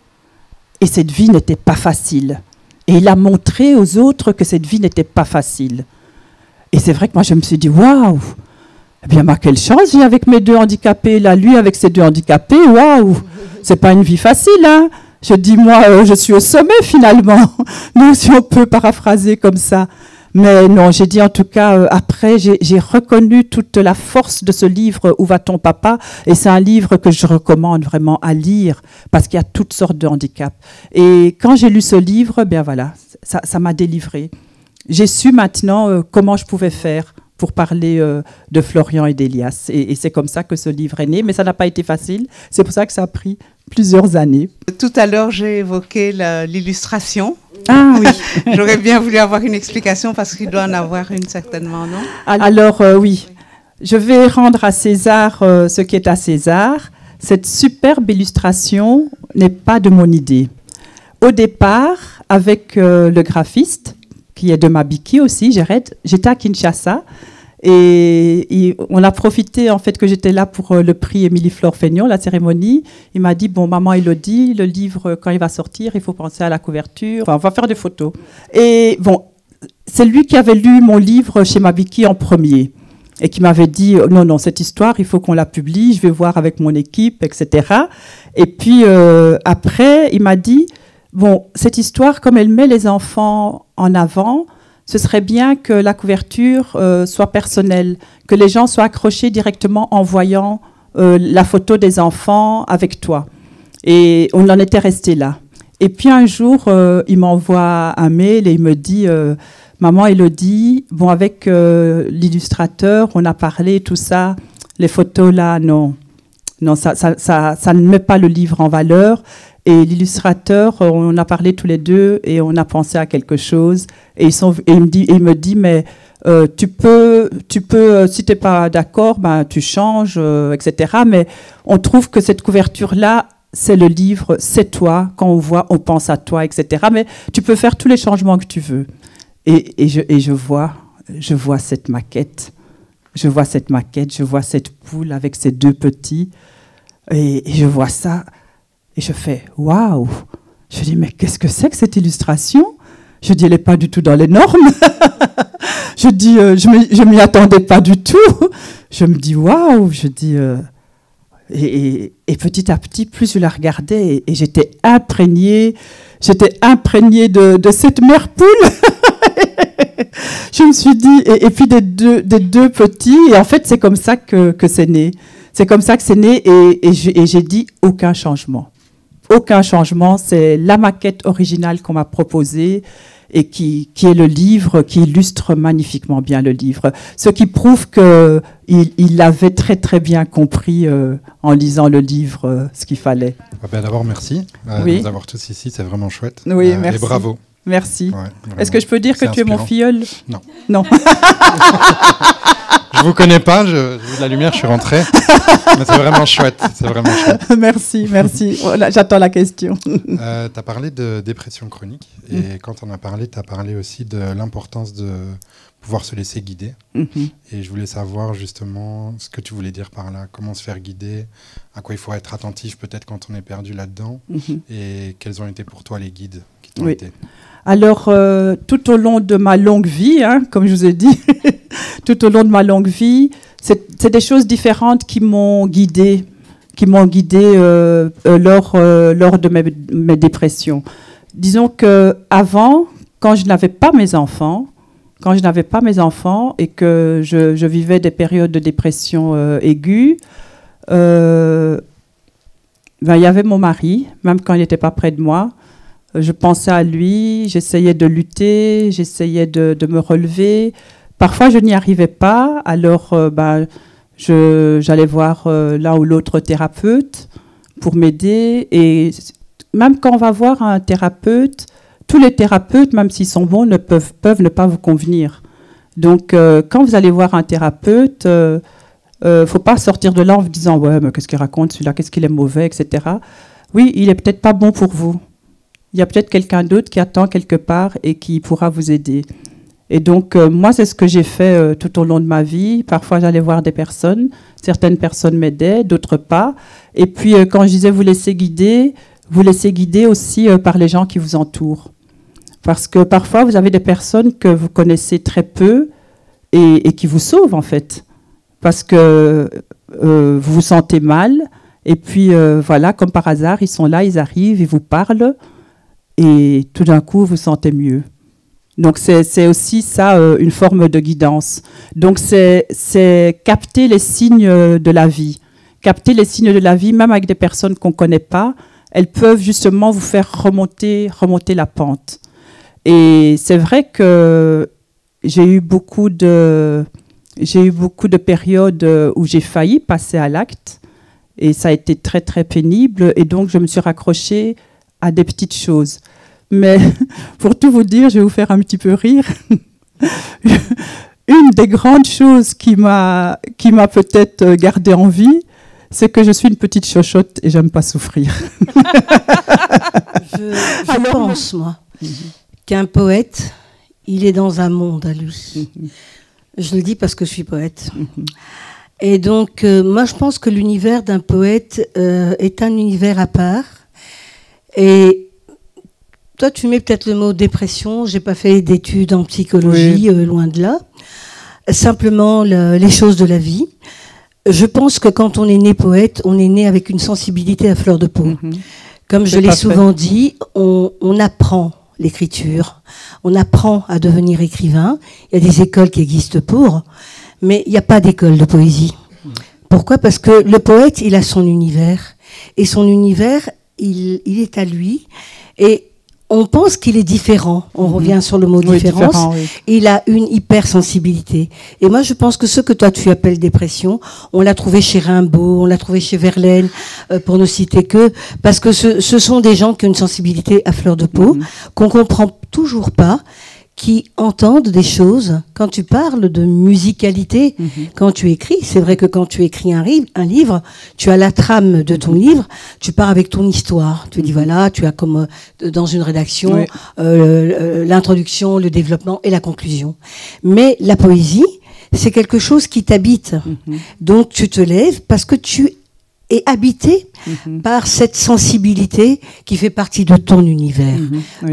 Et cette vie n'était pas facile. Et il a montré aux autres que cette vie n'était pas facile. Et c'est vrai que moi, je me suis dit, waouh, eh bien, quelle chance j'ai avec mes deux handicapés. Là, lui, avec ses deux handicapés, waouh, c'est pas une vie facile, hein. Je dis, moi, je suis au sommet, finalement. Nous, si on peut paraphraser comme ça. Mais non, j'ai dit en tout cas, après, j'ai reconnu toute la force de ce livre, Où va-t-on papa ? Et c'est un livre que je recommande vraiment à lire, parce qu'il y a toutes sortes de handicaps. Et quand j'ai lu ce livre, bien voilà, ça m'a délivrée. J'ai su maintenant comment je pouvais faire pour parler de Florian et d'Elias. Et c'est comme ça que ce livre est né, mais ça n'a pas été facile. C'est pour ça que ça a pris plusieurs années. Tout à l'heure, j'ai évoqué l'illustration. Ah oui. J'aurais bien voulu avoir une explication parce qu'il doit en avoir une certainement, non? Alors oui, je vais rendre à César ce qui est à César. Cette superbe illustration n'est pas de mon idée. Au départ, avec le graphiste, qui est de Mabiki aussi, j'étais à Kinshasa. Et on a profité, en fait, que j'étais là pour le prix Émilie-Flore Fénion, la cérémonie. Il m'a dit, bon, maman Elodie, le livre, quand il va sortir, il faut penser à la couverture. Enfin, on va faire des photos. Et bon, c'est lui qui avait lu mon livre chez Mabiki en premier. Et qui m'avait dit, non, cette histoire, il faut qu'on la publie, je vais voir avec mon équipe, etc. Et puis, après, il m'a dit, bon, cette histoire, comme elle met les enfants en avant, ce serait bien que la couverture soit personnelle, que les gens soient accrochés directement en voyant la photo des enfants avec toi. Et on en était resté là. Et puis un jour, il m'envoie un mail et il me dit « Maman Élodie, bon, avec l'illustrateur, on a parlé, tout ça, les photos là, non. Non, ça ne met pas le livre en valeur. Et l'illustrateur, on a parlé tous les deux et on a pensé à quelque chose. Et il me dit, mais tu peux, si tu n'es pas d'accord, ben, tu changes, etc. Mais on trouve que cette couverture-là, c'est le livre, c'est toi. Quand on voit, on pense à toi, etc. Mais tu peux faire tous les changements que tu veux. Et je vois cette maquette. Je vois cette maquette, je vois cette poule avec ses deux petits. Et je vois ça. Et je fais « Waouh !» Je dis « Mais qu'est-ce que c'est que cette illustration ?» Je dis « Elle n'est pas du tout dans les normes. » Je dis « Je m'y attendais pas du tout. » Je me dis « Waouh !» Je dis et petit à petit, plus je la regardais, et j'étais imprégnée de cette mère poule. Je me suis dit, et puis des deux petits, et en fait, c'est comme ça que c'est né. C'est comme ça que c'est né, et j'ai dit aucun changement. Aucun changement, c'est la maquette originale qu'on m'a proposée et qui est le livre, qui illustre magnifiquement bien le livre. Ce qui prouve qu'il avait très très bien compris en lisant le livre ce qu'il fallait. D'abord, merci de nous avoir tous ici, c'est vraiment chouette. Oui, merci. Et bravo. Merci. Ouais, est-ce que je peux dire que tu es mon filleul? Non. Non. Je vous connais pas, j'ai vu de la lumière, je suis rentré. Mais c'est vraiment chouette. C'est vraiment chouette. Merci, merci. Voilà, j'attends la question. Tu as parlé de dépression chronique. Et quand on a parlé, tu as parlé aussi de l'importance de pouvoir se laisser guider. Et je voulais savoir justement ce que tu voulais dire par là. Comment se faire guider, à quoi il faut être attentif peut-être quand on est perdu là-dedans. Et quels ont été pour toi les guides qui t'ont été? Alors, tout au long de ma longue vie, comme je vous ai dit, tout au long de ma longue vie, c'est des choses différentes qui m'ont guidée lors de mes dépressions. Disons qu'avant, quand je n'avais pas mes enfants et que je vivais des périodes de dépression aiguë, il y avait mon mari, même quand il n'était pas près de moi. Je pensais à lui, j'essayais de lutter, j'essayais de me relever. Parfois, je n'y arrivais pas, alors j'allais voir l'un ou l'autre thérapeute pour m'aider. Et même quand on va voir un thérapeute, tous les thérapeutes, même s'ils sont bons, peuvent ne pas vous convenir. Donc, quand vous allez voir un thérapeute, faut pas sortir de là en vous disant « Ouais, mais qu'est-ce qu'il raconte celui-là, qu'est-ce qu'il est mauvais, etc. » Oui, il est peut-être pas bon pour vous. Il y a peut-être quelqu'un d'autre qui attend quelque part et qui pourra vous aider. Et donc, moi, c'est ce que j'ai fait tout au long de ma vie. Parfois, j'allais voir des personnes. Certaines personnes m'aidaient, d'autres pas. Et puis, quand je disais vous laissez guider aussi par les gens qui vous entourent. Parce que parfois, vous avez des personnes que vous connaissez très peu et qui vous sauvent, en fait. Parce que vous vous sentez mal. Et puis, voilà, comme par hasard, ils sont là, ils arrivent, ils vous parlent. Et tout d'un coup, vous vous sentez mieux. Donc, c'est aussi ça, une forme de guidance. Donc, c'est capter les signes de la vie. Capter les signes de la vie, même avec des personnes qu'on ne connaît pas, elles peuvent justement vous faire remonter la pente. Et c'est vrai que j'ai eu beaucoup de périodes où j'ai failli passer à l'acte. Et ça a été très, très pénible. Et donc, je me suis raccrochée à des petites choses. Mais pour tout vous dire, je vais vous faire un petit peu rire. Une des grandes choses qui m'a peut-être gardée en vie, c'est que je suis une petite chochotte et j'aime pas souffrir. Je pense, moi, qu'un poète, il est dans un monde à lui. Je le dis parce que je suis poète. Et donc, moi, je pense que l'univers d'un poète est un univers à part. Et toi, tu mets peut-être le mot dépression. J'ai pas fait d'études en psychologie, loin de là. Simplement les choses de la vie. Je pense que quand on est né poète, on est né avec une sensibilité à fleur de peau. Comme je l'ai souvent dit, on apprend l'écriture, on apprend à devenir écrivain. Il y a des écoles qui existent pour, mais il n'y a pas d'école de poésie. Pourquoi ? Parce que le poète, il a son univers. Et son univers, il est à lui et on pense qu'il est différent. On revient sur le mot différence. Différent, oui. Il a une hypersensibilité. Et moi, je pense que ce que toi, tu appelles dépression, on l'a trouvé chez Rimbaud, on l'a trouvé chez Verlaine, pour ne citer que, parce que ce sont des gens qui ont une sensibilité à fleur de peau, qu'on comprend toujours pas, qui entendent des choses. Quand tu parles de musicalité, quand tu écris, c'est vrai que quand tu écris un livre, tu as la trame de ton livre, tu pars avec ton histoire. Tu dis voilà, tu as comme dans une rédaction l'introduction, le développement et la conclusion. Mais la poésie, c'est quelque chose qui t'habite. Donc tu te lèves parce que tu es habité par cette sensibilité qui fait partie de ton univers,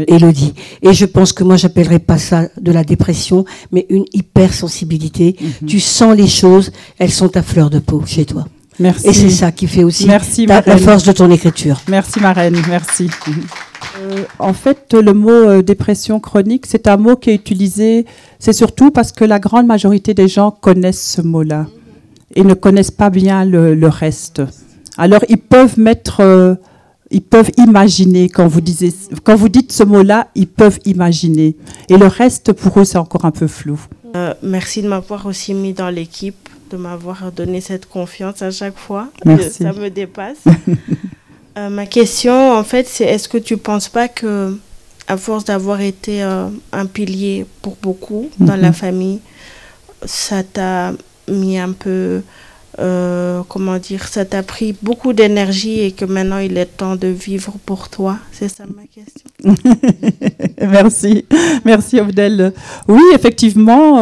Élodie. Et je pense que moi, j'appellerais pas ça de la dépression, mais une hypersensibilité. Tu sens les choses, elles sont à fleur de peau chez toi. Merci. Et c'est ça qui fait aussi la force de ton écriture. Merci Marraine, merci. En fait, le mot dépression chronique, c'est un mot qui est utilisé, c'est surtout parce que la grande majorité des gens connaissent ce mot-là et ne connaissent pas bien le reste. Alors, ils peuvent imaginer, quand vous dites ce mot-là, ils peuvent imaginer. Et le reste, pour eux, c'est encore un peu flou. Merci de m'avoir aussi mis dans l'équipe, de m'avoir donné cette confiance à chaque fois. Merci. Ça me dépasse. Ma question, en fait, c'est est-ce que tu ne penses pas que, à force d'avoir été un pilier pour beaucoup dans la famille, ça t'a mis un peu... comment dire, ça t'a pris beaucoup d'énergie et que maintenant il est temps de vivre pour toi? C'est ça ma question. Merci Abdel. Oui, effectivement,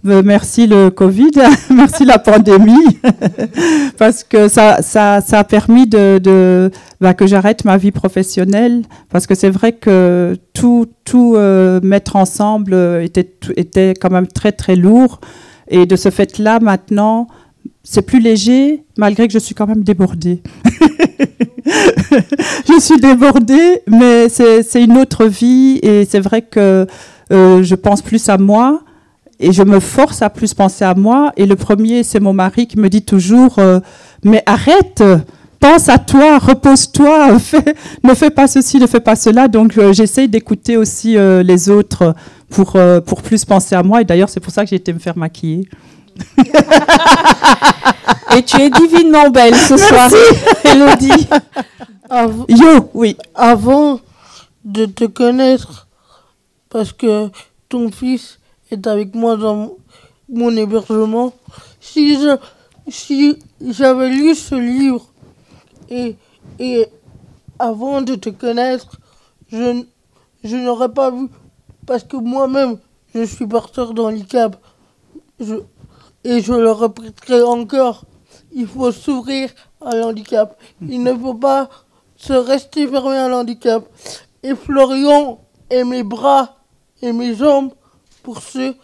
merci le Covid, merci la pandémie, parce que ça a permis que j'arrête ma vie professionnelle, parce que c'est vrai que tout mettre ensemble était quand même très très lourd. Et de ce fait-là, maintenant, c'est plus léger, malgré que je suis quand même débordée. Je suis débordée, mais c'est une autre vie. Et c'est vrai que je pense plus à moi et je me force à plus penser à moi. Et le premier, c'est mon mari qui me dit toujours « Mais arrête !» Pense à toi, repose-toi, ne fais pas ceci, ne fais pas cela. Donc, j'essaye d'écouter aussi les autres pour plus penser à moi. Et d'ailleurs, c'est pour ça que j'ai été me faire maquiller. Et tu es divinement belle ce soir, Élodie. Oui. Avant de te connaître, parce que ton fils est avec moi dans mon hébergement, si j'avais lu ce livre, et avant de te connaître, je n'aurais pas vu, parce que moi-même, je suis porteur de handicap, et je le répéterai encore, il faut s'ouvrir à l'handicap. Il ne faut pas se rester fermé à l'handicap. Et Florian est mes bras et mes jambes pour ce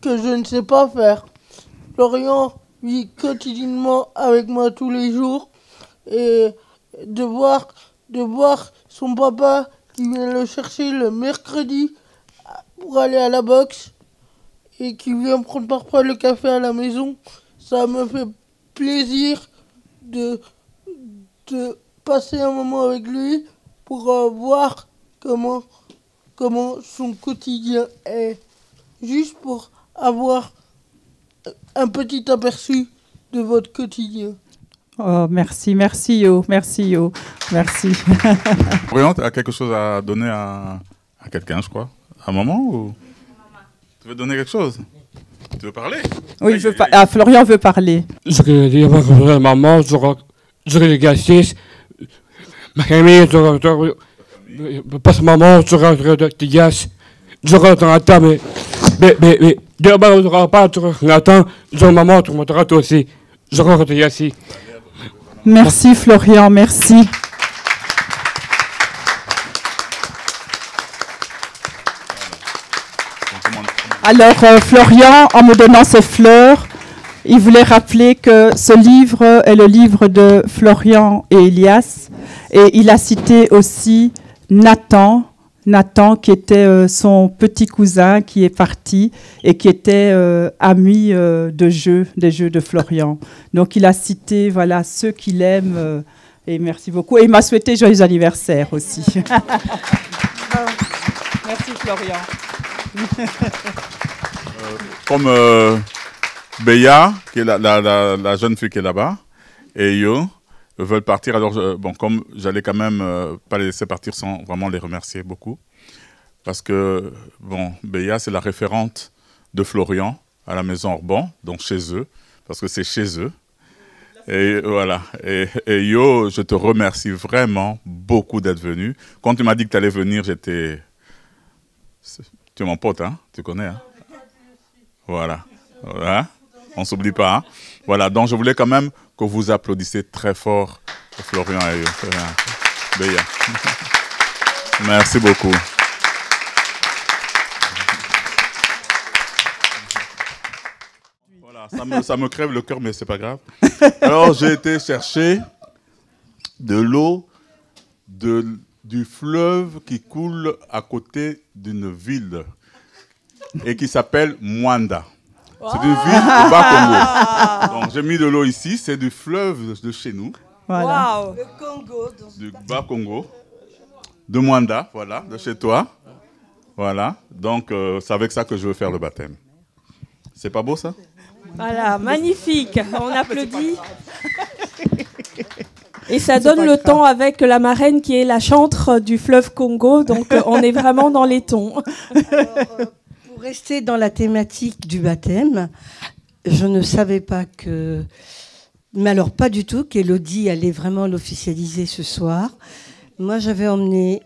que je ne sais pas faire. Florian vit quotidiennement avec moi tous les jours. Et de voir son papa qui vient le chercher le mercredi pour aller à la boxe et qui vient prendre parfois le café à la maison, ça me fait plaisir de passer un moment avec lui pour voir comment son quotidien est, juste pour avoir un petit aperçu de votre quotidien. Oh, merci Yo, merci. Florian, tu as quelque chose à donner à quelqu'un, je crois. À maman ou... Tu veux donner quelque chose? Tu veux parler? Oui, Florian veut parler. Je veux dire à maman, je veux l'exercice. Ma famille, parce que maman, je rentre de Tigas, je rentre dans la table, mais demain, on ne rentre pas, tu attends, je maman, tu monteras toi aussi. Je rentre ici. Merci Florian, merci. Alors Florian, en me donnant ces fleurs, il voulait rappeler que ce livre est le livre de Florian et Elias. Et il a cité aussi Nathan qui était son petit cousin qui est parti et qui était ami des jeux de Florian. Donc il a cité ceux qu'il aime Et merci beaucoup. Et il m'a souhaité joyeux anniversaire aussi. Merci Florian. Comme Béa, qui est la jeune fille qui est là-bas, et Yo veulent partir. Alors, bon, comme j'allais quand même pas les laisser partir sans vraiment les remercier beaucoup. Parce que, bon, Béa, c'est la référente de Florian à la maison Orban, donc chez eux, parce que c'est chez eux. Et voilà. Et Yo, je te remercie vraiment beaucoup d'être venu. Quand tu m'as dit que tu allais venir, j'étais... Tu es mon pote, hein? Tu connais, hein? Voilà. Voilà. On ne s'oublie pas, hein? Voilà. Donc, je voulais quand même que vous applaudissiez très fort Florian et Yo. Béa. Merci beaucoup. Voilà, ça me crève le cœur, mais c'est pas grave. Alors, j'ai été chercher de l'eau du fleuve qui coule à côté d'une ville et qui s'appelle Mwanda. C'est une ville au Bas-Congo. Donc, j'ai mis de l'eau ici, c'est du fleuve de chez nous. Voilà. Wow. Le Congo. Du Bas-Congo. De Mwanda, voilà, de chez toi. Voilà. Donc, c'est avec ça que je veux faire le baptême. C'est pas beau, ça? Voilà, magnifique. On applaudit. Et ça donne le temps avec la marraine qui est la chantre du fleuve Congo. Donc, on est vraiment dans les tons. Alors, pour rester dans la thématique du baptême, je ne savais pas que... Mais alors, pas du tout, qu'Élodie allait vraiment l'officialiser ce soir. Moi, j'avais emmené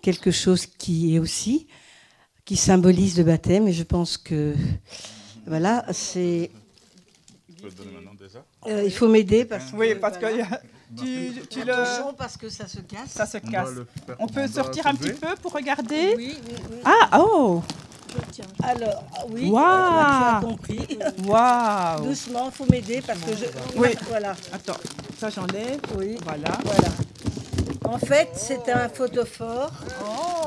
quelque chose qui symbolise le baptême. Et je pense que... Voilà, c'est... Tu peux le donner maintenant déjà? Il faut m'aider parce que... Oui, parce que... Tu le... Attention, parce que ça se casse. Ça se casse. On peut sortir un petit peu pour regarder? Oui. Ah, oh! Alors, oui, wow. tu as compris. Waouh! Doucement, il faut m'aider parce que je... Oui. Voilà. Attends, ça j'enlève. Oui. Voilà. En fait, c'est un photophore.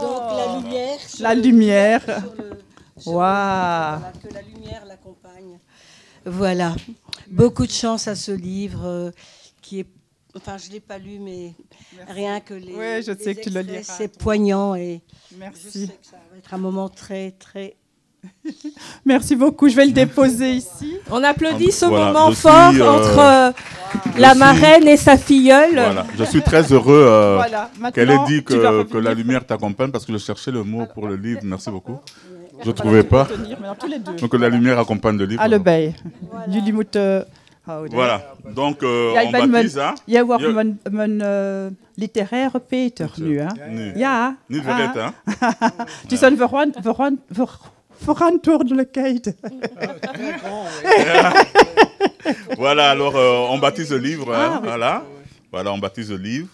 Donc la lumière. La lumière. Waouh. Voilà, que la lumière l'accompagne. Voilà. Beaucoup de chance à ce livre qui est... Enfin, je ne l'ai pas lu, mais merci. Rien que les... Oui, je sais que tu le liras. C'est poignant et merci. Je sais que ça va être un moment très, très... Merci beaucoup. Je vais le déposer ici. On applaudit ce voilà, moment fort entre la marraine et sa filleule. Voilà. Je suis très heureux voilà. qu'elle ait dit que la lumière t'accompagne parce que je cherchais le mot pour le livre. Merci beaucoup. Je ne trouvais pas. Donc la lumière accompagne le livre. Ah, le bail. Voilà. Donc on baptise. Jeg var men litterære Peter nu. Ja. Niet vergeten. Tu zijn verantwoordelijkheid. Voilà, alors on baptise le livre. Hein, oui. Voilà, on baptise le livre.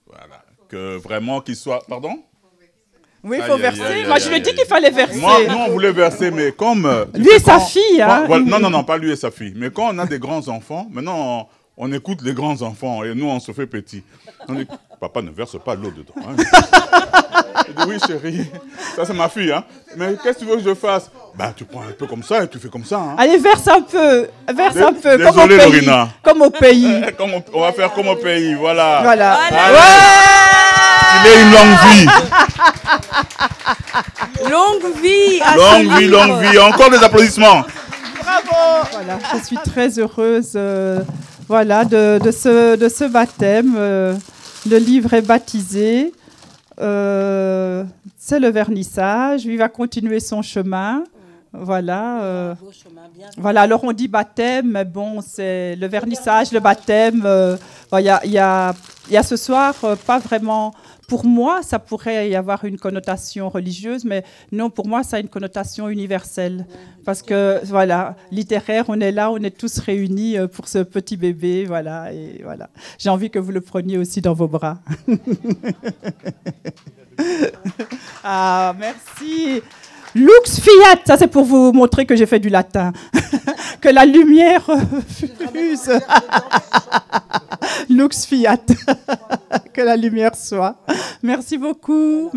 Voilà. Que vraiment qu'il soit... Pardon? Oui, il faut verser. Moi, je lui ai dit qu'il fallait verser. Moi, nous, on voulait verser, mais comme... lui et sa fille, hein. Voilà, non, pas lui et sa fille. Mais quand on a des grands-enfants, maintenant, on écoute les grands-enfants et nous, on se fait petit. On dit, papa, ne verse pas l'eau dedans. Hein. Je dis, oui, chérie, ça, c'est ma fille. Hein. Mais qu'est-ce que tu veux que je fasse? Ben, tu prends un peu comme ça et tu fais comme ça. Hein. Allez, verse un peu. Verse un peu. Désolé, Lorina. Comme au pays. On va faire comme au pays, voilà. Voilà. Allez. Il est une longue vie. Longue vie. Longue vie. Encore des applaudissements. Bravo. Voilà, je suis très heureuse voilà, de ce baptême. Le livre est baptisé. C'est le vernissage. Il va continuer son chemin. Voilà. Voilà. Alors on dit baptême, mais bon, c'est le vernissage, le baptême. Il y a ce soir pas vraiment. Pour moi, ça pourrait y avoir une connotation religieuse, mais non, pour moi, ça a une connotation universelle. Parce que, voilà, littéraire, on est là, on est tous réunis pour ce petit bébé, voilà, et voilà. J'ai envie que vous le preniez aussi dans vos bras. Ah, merci. Lux fiat, ça c'est pour vous montrer que j'ai fait du latin. Que la lumière fuse. Lux fiat. Que la lumière soit. Merci beaucoup,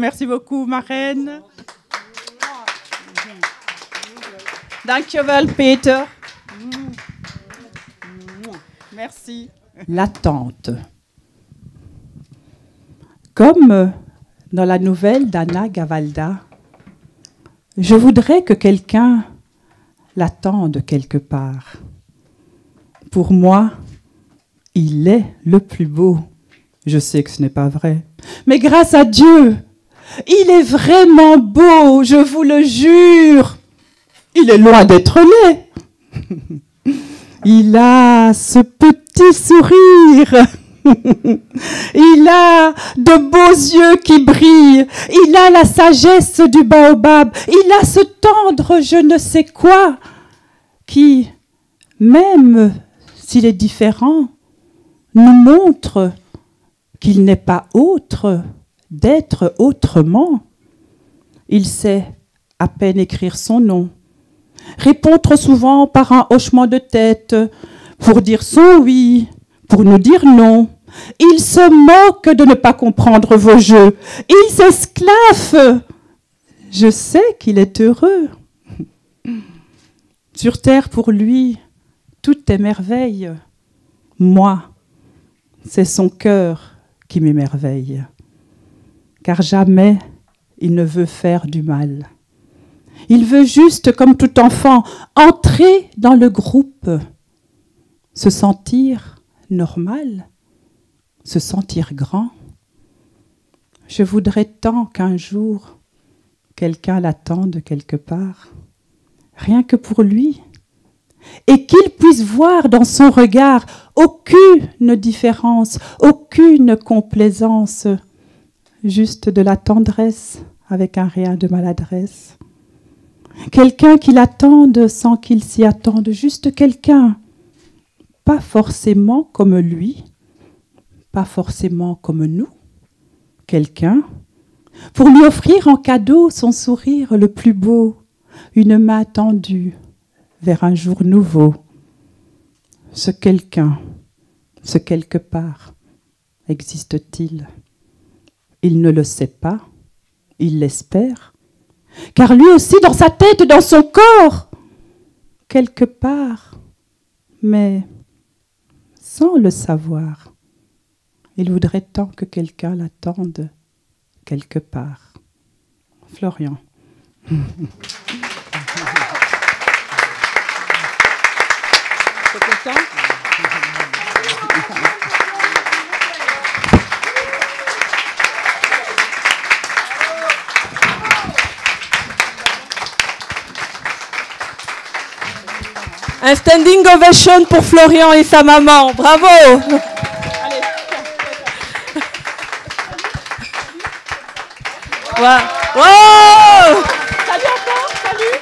marraine. Dankjewel, Peter. Merci. L'attente. Comme dans la nouvelle d'Anna Gavalda, je voudrais que quelqu'un l'attende quelque part. Pour moi, il est le plus beau. Je sais que ce n'est pas vrai. Mais grâce à Dieu, il est vraiment beau, je vous le jure. Il est loin d'être laid. Il a ce petit sourire. Il a de beaux yeux qui brillent. Il a la sagesse du baobab. Il a ce tendre je ne sais quoi qui, même s'il est différent, nous montre qu'il n'est pas autre d'être autrement. Il sait à peine écrire son nom, répondre souvent par un hochement de tête pour dire son oui, pour nous dire non. Il se moque de ne pas comprendre vos jeux. Il s'esclaffe. Je sais qu'il est heureux. Sur terre, pour lui, tout est merveille. Moi, c'est son cœur qui m'émerveille. Car jamais il ne veut faire du mal. Il veut juste, comme tout enfant, entrer dans le groupe, se sentir normal, se sentir grand. Je voudrais tant qu'un jour, quelqu'un l'attende quelque part, rien que pour lui, et qu'il puisse voir dans son regard aucune différence, aucune complaisance, juste de la tendresse avec un rien de maladresse. Quelqu'un qui l'attende sans qu'il s'y attende, juste quelqu'un, pas forcément comme lui, pas forcément comme nous, quelqu'un pour lui offrir en cadeau son sourire le plus beau, une main tendue vers un jour nouveau. Ce quelqu'un, ce quelque part, existe-t-il? Il ne le sait pas, il l'espère, car lui aussi dans sa tête, dans son corps, quelque part, mais sans le savoir, il voudrait tant que quelqu'un l'attende quelque part. Florian. C'est content? Un standing ovation pour Florian et sa maman. Bravo. Allez. Wow. Wow. Salut encore, salut.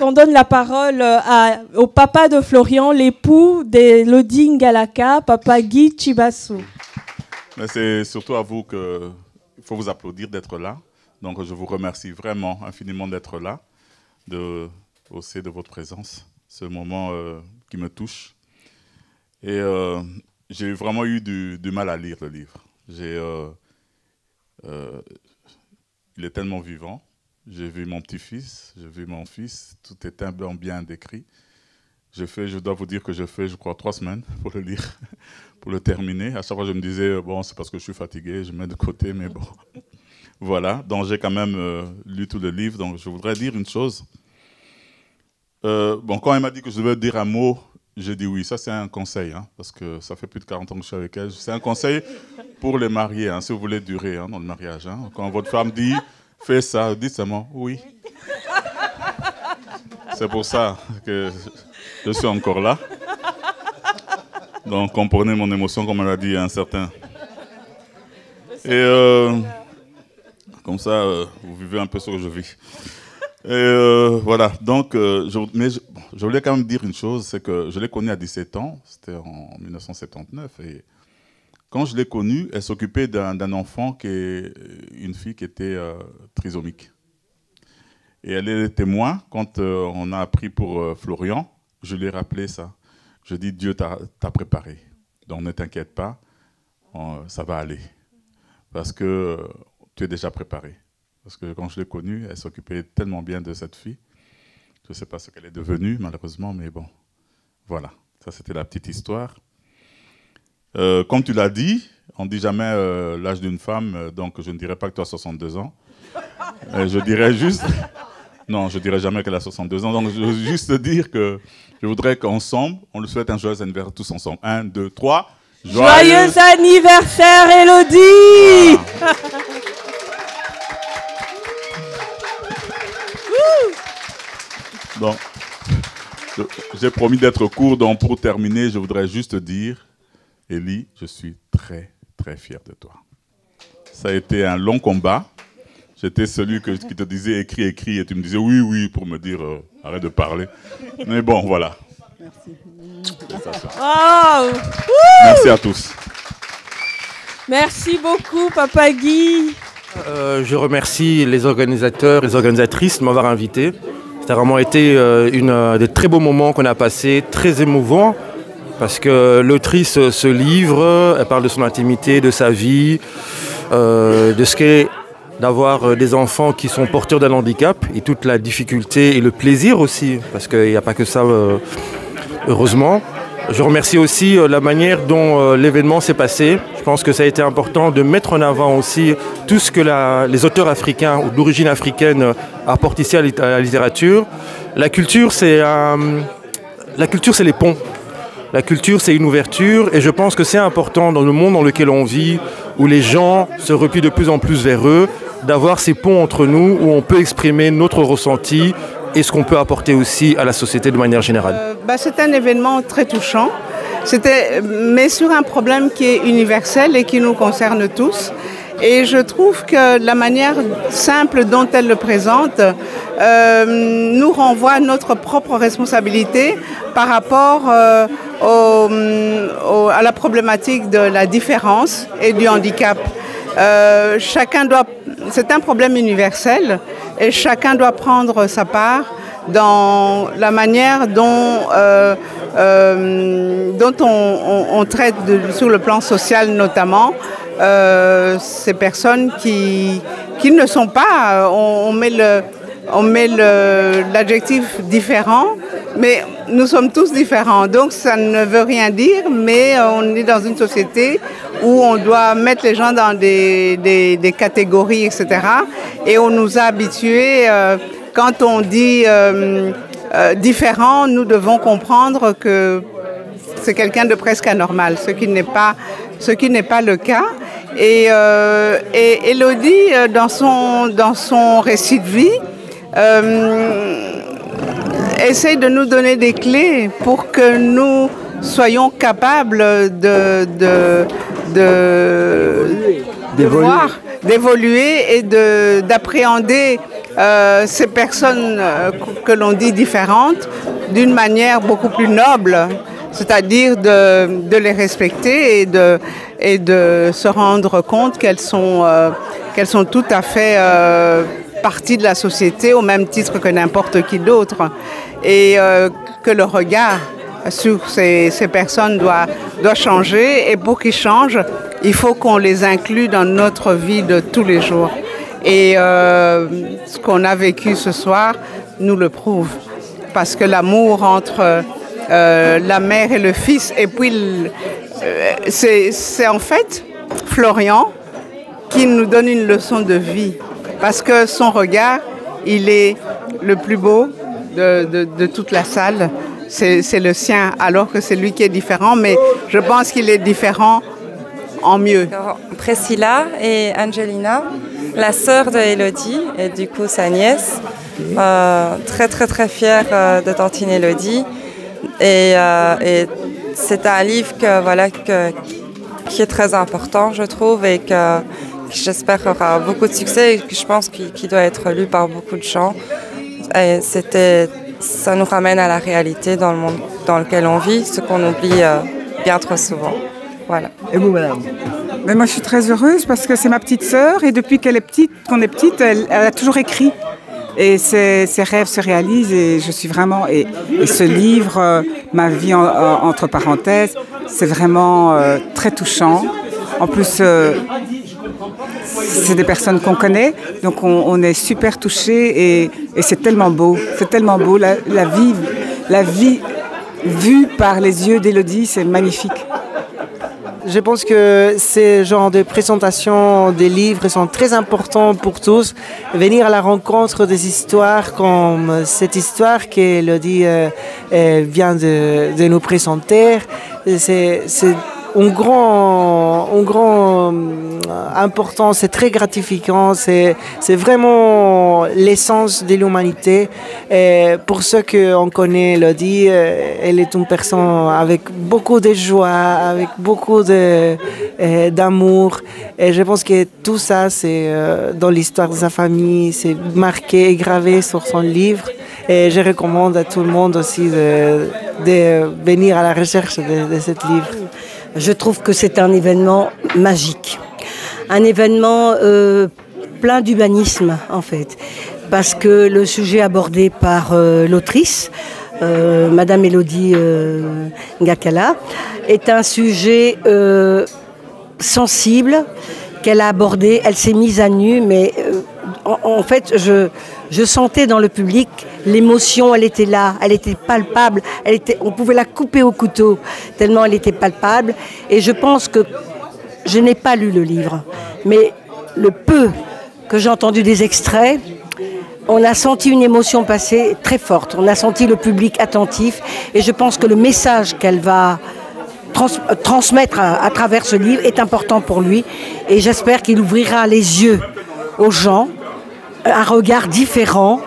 On donne la parole au papa de Florian, l'époux d'Elodie Ngalaka, papa Guy Chibassou. Mais c'est surtout à vous qu'il faut vous applaudir d'être là. Donc je vous remercie vraiment infiniment d'être là, aussi de votre présence. Ce moment qui me touche. Et j'ai vraiment eu du mal à lire le livre. Il est tellement vivant. J'ai vu mon petit-fils, j'ai vu mon fils. Tout est tellement bien décrit. Je dois vous dire que je fais, je crois, 3 semaines pour le lire, pour le terminer. À chaque fois, je me disais, bon, c'est parce que je suis fatigué, je mets de côté, mais bon. Voilà, donc j'ai quand même lu tout le livre. Donc je voudrais dire une chose. Bon, quand elle m'a dit que je devais dire un mot, j'ai dit oui. Ça, c'est un conseil, hein, parce que ça fait plus de 40 ans que je suis avec elle. C'est un conseil pour les mariés, hein, si vous voulez durer dans le mariage. Hein. Quand votre femme dit, fais ça, dites seulement oui. C'est pour ça que je suis encore là. Donc, comprenez mon émotion, comme elle a dit un certain. Et comme ça, vous vivez un peu ce que je vis. Et voilà. Donc, je voulais quand même dire une chose, c'est que je l'ai connue à 17 ans, c'était en 1979. Et quand je l'ai connue, elle s'occupait d'un enfant, une fille qui était trisomique. Et elle est témoin, quand on a appris pour Florian, je lui ai rappelé ça. Je dis, Dieu t'a préparé. Donc ne t'inquiète pas, ça va aller. Parce que tu es déjà préparé. Parce que quand je l'ai connue, elle s'occupait tellement bien de cette fille. Je ne sais pas ce qu'elle est devenue, malheureusement, mais bon, voilà. Ça, c'était la petite histoire. Comme tu l'as dit, on ne dit jamais l'âge d'une femme, donc je ne dirais pas que tu as 62 ans. Je dirais juste... Non, je ne dirais jamais qu'elle a 62 ans. Donc, je veux juste dire que je voudrais qu'ensemble, on lui souhaite un joyeux anniversaire tous ensemble. 1, 2, 3. Joyeux anniversaire, Élodie! Voilà. Donc, j'ai promis d'être court. Donc, pour terminer, je voudrais juste dire, Élie, je suis très, très fier de toi. Ça a été un long combat. J'étais celui qui te disait écris, écris, et tu me disais oui, oui, pour me dire arrête de parler. Mais bon, voilà. Merci. Oh. Merci à tous. Merci beaucoup, Papa Guy. Je remercie les organisateurs et les organisatrices de m'avoir invité. Ça a vraiment été des très beaux moments qu'on a passés, très émouvants, parce que l'autrice se livre, elle parle de son intimité, de sa vie, de ce qu'est d'avoir des enfants qui sont porteurs d'un handicap et toute la difficulté et le plaisir aussi, parce qu'il n'y a pas que ça, heureusement. Je remercie aussi la manière dont l'événement s'est passé. Je pense que ça a été important de mettre en avant aussi tout ce que les auteurs africains ou d'origine africaine apportent ici à la littérature. La culture, c'est les ponts. La culture, c'est une ouverture, et je pense que c'est important dans le monde dans lequel on vit, où les gens se replient de plus en plus vers eux, d'avoir ces ponts entre nous où on peut exprimer notre ressenti et ce qu'on peut apporter aussi à la société de manière générale. C'est un événement très touchant, mais sur un problème qui est universel et qui nous concerne tous. Et je trouve que la manière simple dont elle le présente nous renvoie à notre propre responsabilité par rapport à la problématique de la différence et du handicap. C'est un problème universel et chacun doit prendre sa part dans la manière dont on traite sur le plan social notamment ces personnes qui ne sont pas, on met l'adjectif différent, mais nous sommes tous différents, donc ça ne veut rien dire, mais on est dans une société où on doit mettre les gens dans des catégories, etc. Et on nous a habitués, quand on dit différent, nous devons comprendre que c'est quelqu'un de presque anormal, ce qui n'est pas le cas. Et Élodie, dans son récit de vie, essaye de nous donner des clés pour que nous soyons capables d'évoluer et d'appréhender ces personnes que l'on dit différentes d'une manière beaucoup plus noble, c'est-à-dire de les respecter et de se rendre compte qu'elles sont tout à fait partie de la société au même titre que n'importe qui d'autre, et que le regard sur ces personnes doit changer, et pour qu'il change, il faut qu'on les inclue dans notre vie de tous les jours. Et ce qu'on a vécu ce soir nous le prouve, parce que l'amour entre la mère et le fils, et puis c'est en fait Florian qui nous donne une leçon de vie, parce que son regard, il est le plus beau de toute la salle. C'est le sien, alors que c'est lui qui est différent, mais je pense qu'il est différent en mieux. Priscilla et Angelina, la sœur de Élodie, et du coup sa nièce, très très très fière de tantine Élodie. Et c'est un livre qui est très important, je trouve, et que j'espère aura beaucoup de succès, et que je pense qu'il doit être lu par beaucoup de gens. Et ça nous ramène à la réalité dans le monde dans lequel on vit, ce qu'on oublie bien trop souvent. Voilà. Et vous, madame? Mais moi, je suis très heureuse parce que c'est ma petite sœur, et depuis qu'on est petite, elle a toujours écrit. Et ses rêves se réalisent, et je suis vraiment... Et ce livre, Ma vie entre parenthèses, c'est vraiment très touchant. En plus, c'est des personnes qu'on connaît, donc on est super touchés et c'est tellement beau. C'est tellement beau, la vie vue par les yeux d'Élodie, c'est magnifique. Je pense que ces genres de présentations des livres sont très importants pour tous. Venir à la rencontre des histoires comme cette histoire qu'Élodie vient de nous présenter, c'est un grand important, c'est très gratifiant, c'est vraiment l'essence de l'humanité. Et pour ceux qu'on connaît Élodie, elle est une personne avec beaucoup de joie, avec beaucoup d'amour. Et je pense que tout ça, c'est dans l'histoire de sa famille, c'est marqué et gravé sur son livre. Et je recommande à tout le monde aussi de venir à la recherche de ce livre. Je trouve que c'est un événement magique, un événement plein d'humanisme en fait, parce que le sujet abordé par l'autrice, Madame Élodie Ngakala, est un sujet sensible qu'elle a abordé. Elle s'est mise à nu, mais en fait, je sentais dans le public l'émotion, elle était là, elle était palpable, on pouvait la couper au couteau, tellement elle était palpable. Et je pense que je n'ai pas lu le livre, mais le peu que j'ai entendu des extraits, on a senti une émotion passer très forte, on a senti le public attentif, et je pense que le message qu'elle va transmettre à travers ce livre est important pour lui, et j'espère qu'il ouvrira les yeux aux gens, un regard différent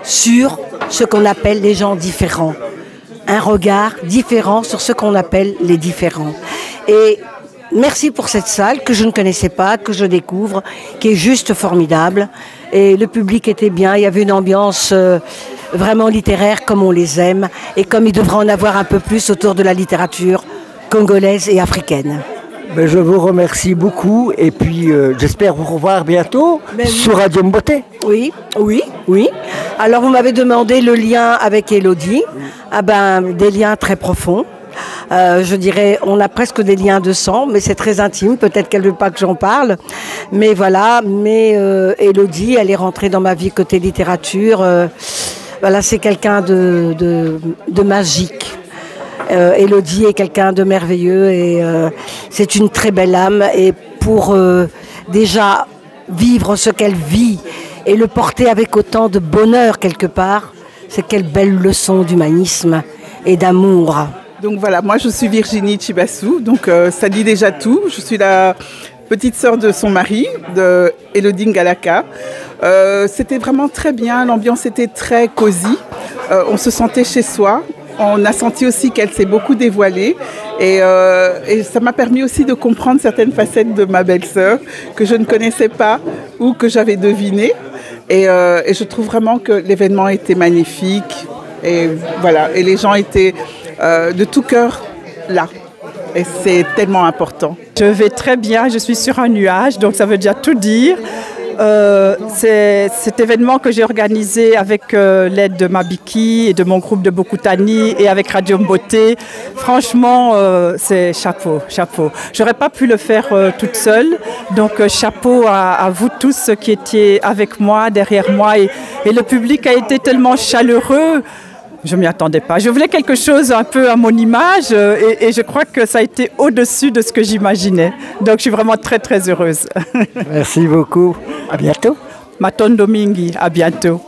sur ce qu'on appelle les gens différents. Un regard différent sur ce qu'on appelle les différents. Et merci pour cette salle que je ne connaissais pas, que je découvre, qui est juste formidable. Et le public était bien, il y avait une ambiance vraiment littéraire comme on les aime et comme il devrait en avoir un peu plus autour de la littérature congolaise et africaine. Ben, je vous remercie beaucoup et puis j'espère vous revoir bientôt sur Radio Mboté. Oui. Alors vous m'avez demandé le lien avec Élodie. Ah ben, des liens très profonds. Je dirais, on a presque des liens de sang, mais c'est très intime. Peut-être qu'elle ne veut pas que j'en parle. Mais voilà, Élodie, elle est rentrée dans ma vie côté littérature. Voilà, c'est quelqu'un de magique. Élodie est quelqu'un de merveilleux et c'est une très belle âme. Et pour déjà vivre ce qu'elle vit et le porter avec autant de bonheur quelque part, c'est quelle belle leçon d'humanisme et d'amour. Donc voilà, moi je suis Virginie Chibassou, donc ça dit déjà tout. Je suis la petite sœur de son mari, de Élodie Ngalaka. C'était vraiment très bien, l'ambiance était très cosy, on se sentait chez soi. On a senti aussi qu'elle s'est beaucoup dévoilée et ça m'a permis aussi de comprendre certaines facettes de ma belle-sœur que je ne connaissais pas ou que j'avais devinées. Et je trouve vraiment que l'événement était magnifique et voilà, et les gens étaient de tout cœur là. Et c'est tellement important. Je vais très bien, je suis sur un nuage, donc ça veut déjà tout dire. C'est cet événement que j'ai organisé avec l'aide de Mabiki et de mon groupe de Bokutani et avec Radio Mboté. Franchement, c'est chapeau. J'aurais pas pu le faire toute seule. Donc chapeau à vous tous qui étiez avec moi, derrière moi. Et le public a été tellement chaleureux. Je ne m'y attendais pas. Je voulais quelque chose un peu à mon image et je crois que ça a été au-dessus de ce que j'imaginais. Donc je suis vraiment très très heureuse. Merci beaucoup. À bientôt. Matondo Mingi, à bientôt.